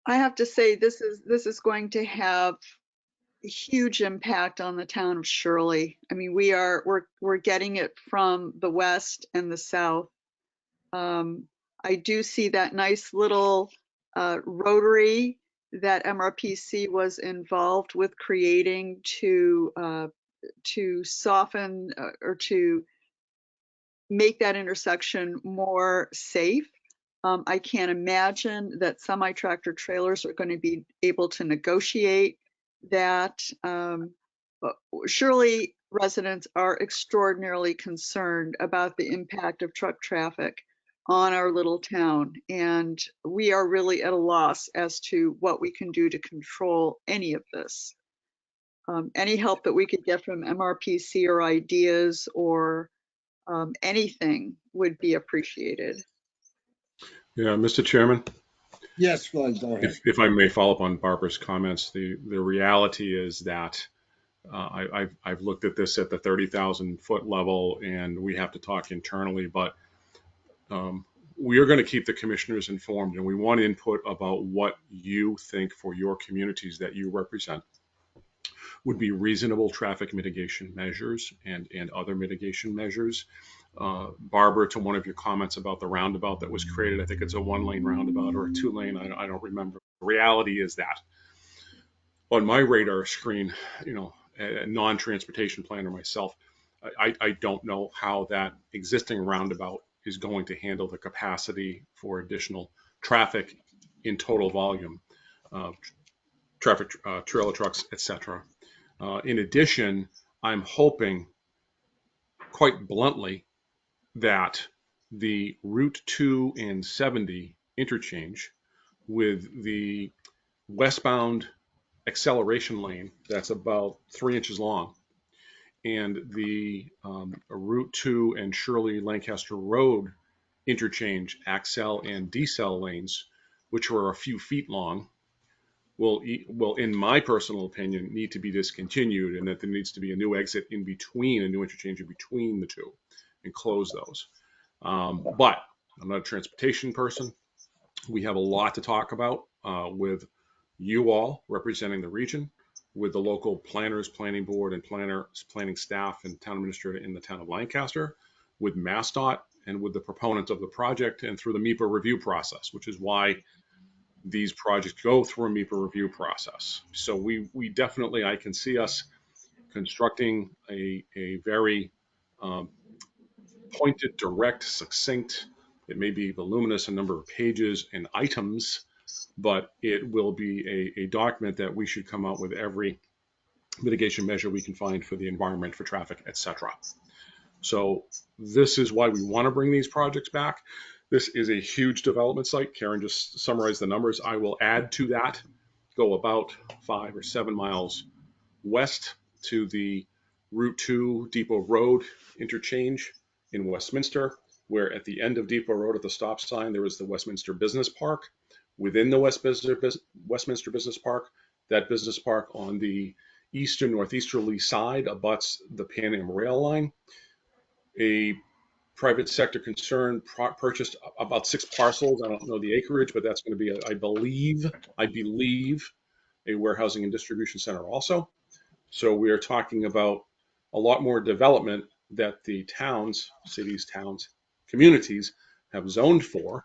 I have to say this is going to have a huge impact on the town of Shirley. I mean, we're getting it from the west and the south. I do see that nice little rotary that MRPC was involved with creating to soften or to make that intersection more safe. I can't imagine that semi-tractor trailers are going to be able to negotiate that. But surely residents are extraordinarily concerned about the impact of truck traffic on our little town, and we are really at a loss as to what we can do to control any of this. Any help that we could get from MRPC or ideas or anything would be appreciated. Yeah, Mr. Chairman, Yes, Floyd, go ahead. If I may follow up on Barbara's comments, the reality is that I've looked at this at the 30,000 foot level, and we have to talk internally, but we are going to keep the commissioners informed, and we want input about what you think for your communities that you represent would be reasonable traffic mitigation measures and other mitigation measures. Barbara, to one of your comments about the roundabout that was created, I think it's a 1-lane roundabout or a 2-lane, I don't remember. The reality is that on my radar screen, you know, a non-transportation planner myself, I don't know how that existing roundabout is going to handle the capacity for additional traffic in total volume, traffic, trailer trucks, etc. In addition, I'm hoping, quite bluntly, that the Route 2 and 70 interchange with the westbound acceleration lane that's about 3 inches long, and the Route 2 and Shirley Lancaster Road interchange accel and decel lanes, which are a few feet long, will, in my personal opinion, need to be discontinued, and that there needs to be a new exit in between, a new interchange in between the two, and close those. But I'm not a transportation person. We have a lot to talk about with you all representing the region, with the local planners, planning board, and planning staff and town administrator in the town of Lancaster, with MassDOT, and with the proponents of the project, and through the MEPA review process, which is why these projects go through a MEPA review process. So we definitely, I can see us constructing a very pointed, direct, succinct, it may be voluminous in number of pages and items, but it will be a document that we should come out with every mitigation measure we can find for the environment, for traffic, etc. So this is why we want to bring these projects back. This is a huge development site. Karen just summarized the numbers. I will add to that, go about 5 or 7 miles west to the Route 2 Depot Road interchange in Westminster, where at the end of Depot Road at the stop sign, there is the Westminster Business Park. Within the Westminster Business Park, that business park on the eastern northeasterly side abuts the Pan Am rail line. A private sector concern purchased about 6 parcels. I don't know the acreage, but that's going to be, I believe, a warehousing and distribution center also. So we are talking about a lot more development that the towns, cities, towns, communities have zoned for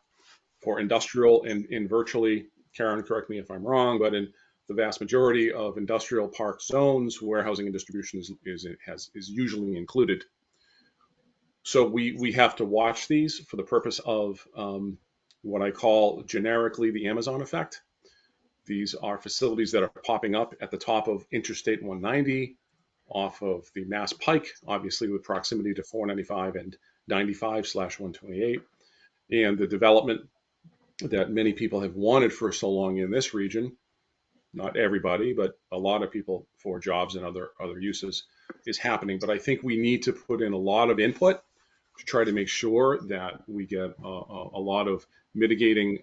industrial, and in virtually, Karen, correct me if I'm wrong, but in the vast majority of industrial park zones, warehousing and distribution is usually included. So we have to watch these for the purpose of what I call generically the Amazon effect. These are facilities that are popping up at the top of Interstate 190, off of the Mass Pike, obviously with proximity to 495 and 95/128, and the development that many people have wanted for so long in this region, not everybody, but a lot of people for jobs and other uses, is happening. But I think we need to put in a lot of input to try to make sure that we get a lot of mitigating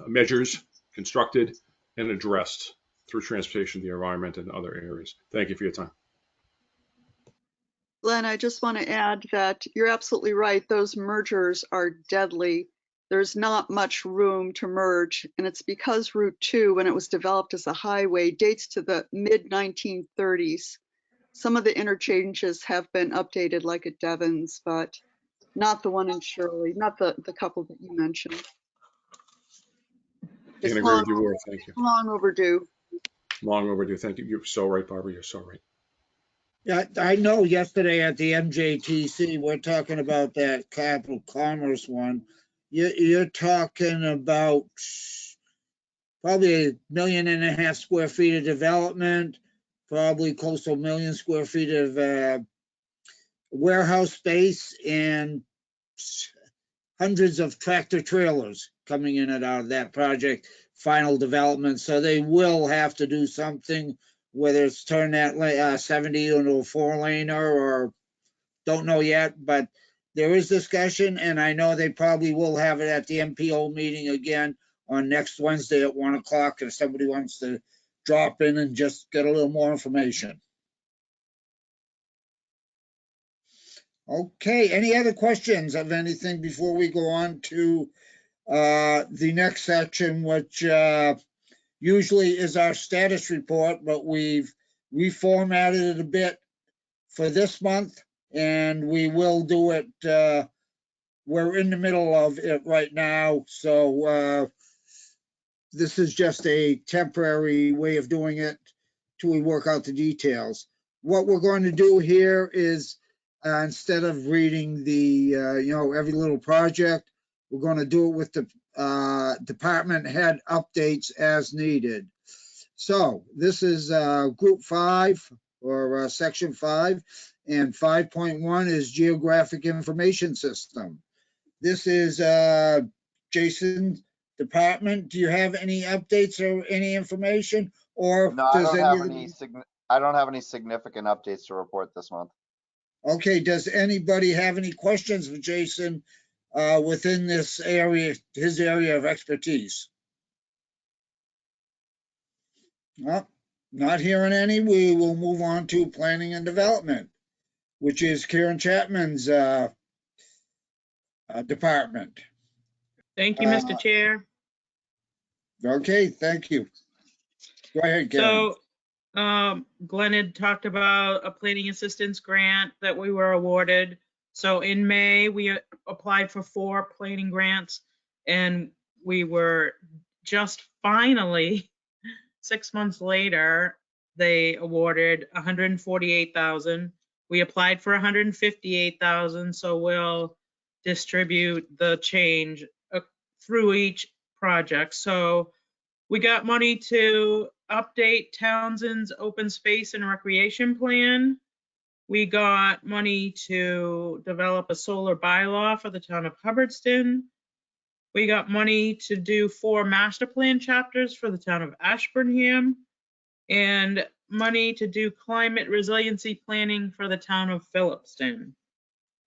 measures constructed and addressed through transportation, the environment, and other areas. Thank you for your time. Glenn, I just want to add that you're absolutely right. Those mergers are deadly. There's not much room to merge, and it's because Route 2, when it was developed as a highway, dates to the mid-1930s. Some of the interchanges have been updated, like at Devon's, but not the one in Shirley, not the couple that you mentioned. It's Can't agree with you more. Thank you. long overdue. Long overdue. Thank you. You're so right, Barbara. You're so right. Yeah, I know yesterday at the MJTC, we're talking about that Capital Commerce one. You're talking about probably 1.5 million square feet of development, probably close to 1 million square feet of warehouse space, and hundreds of tractor trailers coming in and out of that project, final development. So they will have to do something, whether it's turn that 70 into a 4-laner or don't know yet, but there is discussion, and I know they probably will have it at the MPO meeting again on next Wednesday at 1 o'clock if somebody wants to drop in and just get a little more information. Okay, any other questions of anything before we go on to the next section, which usually is our status report, but we've reformatted it a bit for this month, and we will do it. We're in the middle of it right now, so this is just a temporary way of doing it till we work out the details. What we're going to do here is instead of reading the every little project, we're going to do it with the department head updates as needed. So this is group 5 or section 5, and 5.1 is geographic information system. This is Jason's department. Do you have any updates or any information, or No, I does I don't have any significant updates to report this month. Okay, does anybody have any questions for Jason within this area, his area of expertise? Well, not hearing any, we will move on to planning and development, which is Karen Chapman's department. Thank you, Mr. Chair. Okay, thank you. Go ahead, Karen. So Glenn had talked about a planning assistance grant that we were awarded. So in May, we applied for 4 planning grants, and we were just finally, 6 months later, they awarded 148,000. We applied for 158,000, so we'll distribute the change through each project. So we got money to update Townsend's open space and recreation plan. We got money to develop a solar bylaw for the town of Hubbardston. We got money to do 4 master plan chapters for the town of Ashburnham, and money to do climate resiliency planning for the town of Phillipston.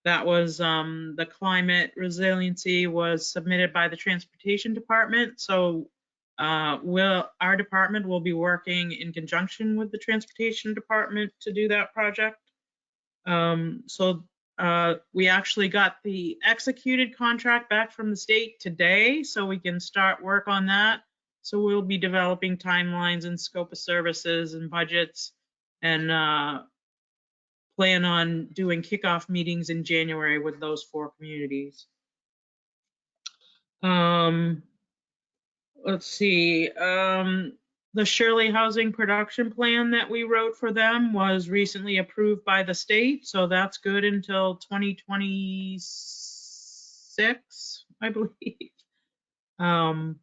That was the climate resiliency was submitted by the transportation department. So our department will be working in conjunction with the transportation department to do that project. We actually got the executed contract back from the state today, so we can start work on that. So we'll be developing timelines and scope of services and budgets, and plan on doing kickoff meetings in January with those 4 communities. Let's see, the Shirley Housing Production Plan that we wrote for them was recently approved by the state, so that's good until 2026, I believe. On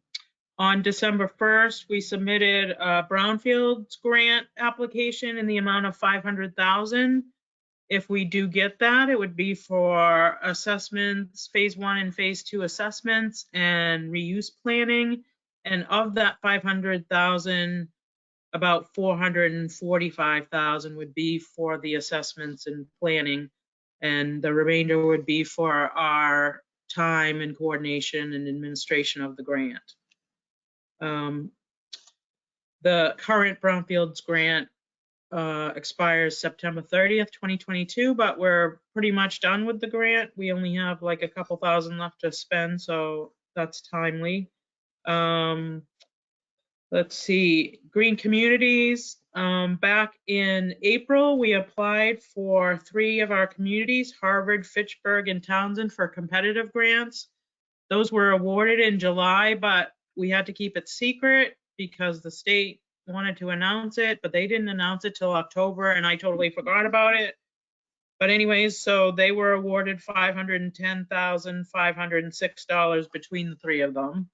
December 1st, we submitted a Brownfields grant application in the amount of 500,000. If we do get that, it would be for assessments, phase 1 and phase 2 assessments and reuse planning. And of that 500,000, about 445,000 would be for the assessments and planning, and the remainder would be for our time and coordination and administration of the grant. The current Brownfields grant expires September 30th, 2022, but we're pretty much done with the grant. We only have like a couple thousand left to spend, so that's timely. Let's see, Green Communities. Back in April, we applied for 3 of our communities, Harvard, Fitchburg, and Townsend, for competitive grants. Those were awarded in July, but we had to keep it secret because the state wanted to announce it, but they didn't announce it till October, and I totally forgot about it. But anyways, so they were awarded $510,506 between the 3 of them.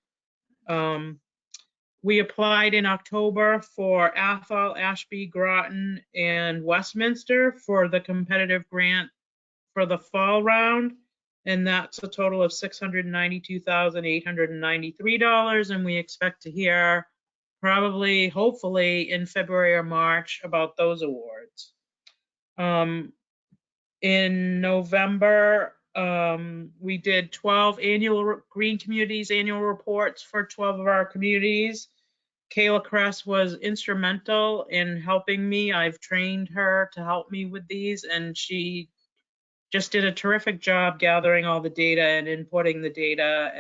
We applied in October for Athol, Ashby, Groton, and Westminster for the competitive grant for the fall round, and that's a total of $692,893, and we expect to hear probably, hopefully, in February or March about those awards. In November, We did 12 Green Communities annual reports for 12 of our communities. Kayla Kress was instrumental in helping me. I've trained her to help me with these, and she just did a terrific job gathering all the data and inputting the data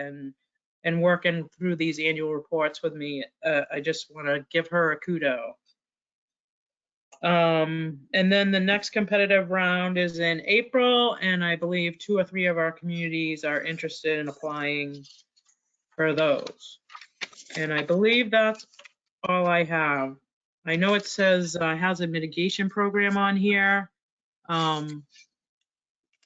and working through these annual reports with me. I just want to give her a kudo. And then the next competitive round is in April, and I believe 2 or 3 of our communities are interested in applying for those. And I believe that's all I have. I know it says hazard mitigation program on here.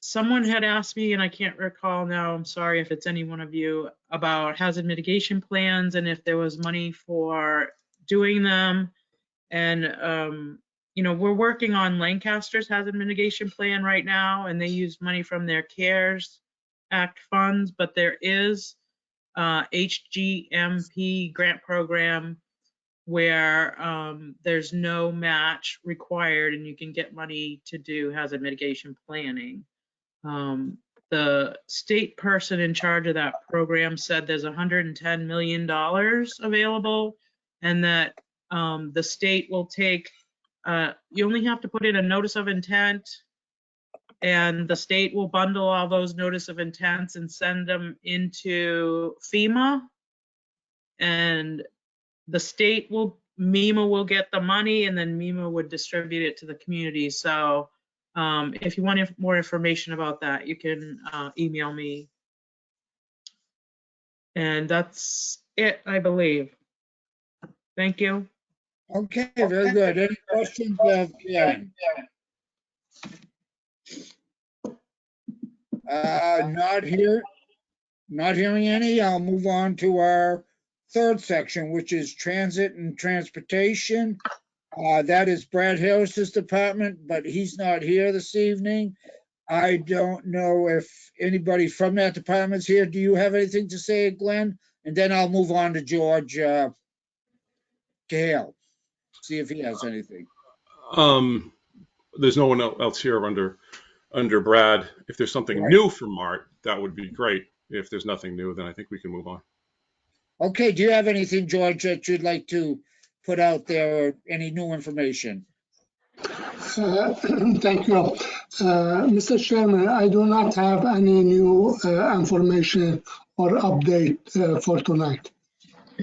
Someone had asked me, and I can't recall now, I'm sorry if it's any one of you, about hazard mitigation plans and if there was money for doing them. And, you know, we're working on Lancaster's hazard mitigation plan right now, and they use money from their CARES Act funds, but there is HGMP grant program where there's no match required and you can get money to do hazard mitigation planning. The state person in charge of that program said there's $110 million available, and that the state will take, you only have to put in a notice of intent, and the state will bundle all those notice of intents and send them into FEMA, and the state will, MEMA will get the money, and then MEMA would distribute it to the community. So if you want more information about that, you can email me. And that's it, I believe. Thank you. Okay, very good. Any questions of Karen? Not hearing any. I'll move on to our third section, which is transit and transportation. That is Brad Harris's department, but he's not here this evening. I don't know if anybody from that department's here. Do you have anything to say, Glenn? And then I'll move on to George Cahill, see if he has anything. There's no one else here under Brad. If there's something new from Mart, that would be great. If there's nothing new, then I think we can move on. Okay, do you have anything, George, that you'd like to put out there, or any new information? Thank you. Mr. Chairman, I do not have any new information or update for tonight.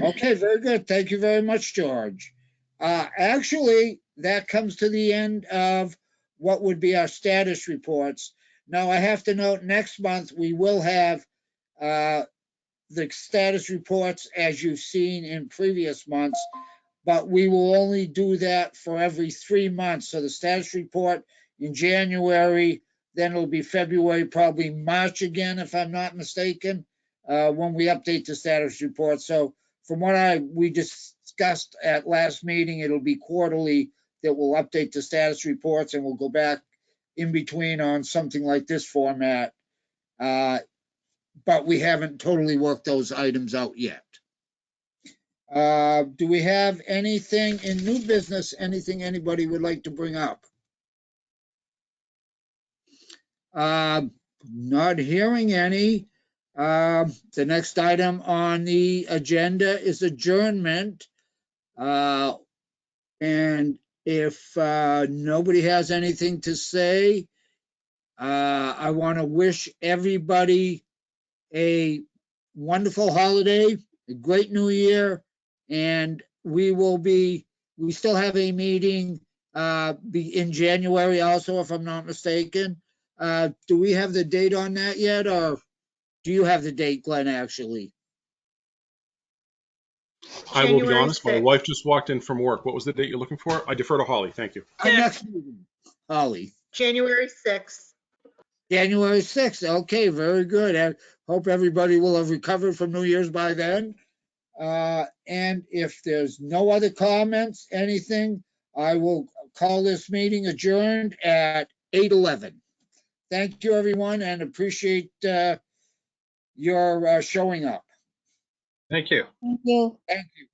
Okay, very good. Thank you very much, George. Actually, that comes to the end of what would be our status reports. Now, I have to note, next month, we will have the status reports as you've seen in previous months, but we will only do that for every 3 months. So the status report in January, then it'll be February, probably March again, if I'm not mistaken, when we update the status report. So from what we discussed at last meeting, it'll be quarterly that we'll update the status reports, and we'll go back in between on something like this format. But we haven't totally worked those items out yet. Do we have anything in new business, anything anybody would like to bring up? Not hearing any. The next item on the agenda is adjournment. And if nobody has anything to say, I want to wish everybody a wonderful holiday, a great new year, and we still have a meeting in January also, if I'm not mistaken. Do we have the date on that yet, or do you have the date, Glenn, actually? I will be January honest, my 6th. wife just walked in from work. What was the date you're looking for? I defer to Holly. Thank you. Our next meeting, Holly. January 6th. January 6th. Okay, very good. I hope everybody will have recovered from New Year's by then. And if there's no other comments, anything, I will call this meeting adjourned at 8:11. Thank you, everyone, and appreciate your showing up. Thank you. Thank you. Thank you.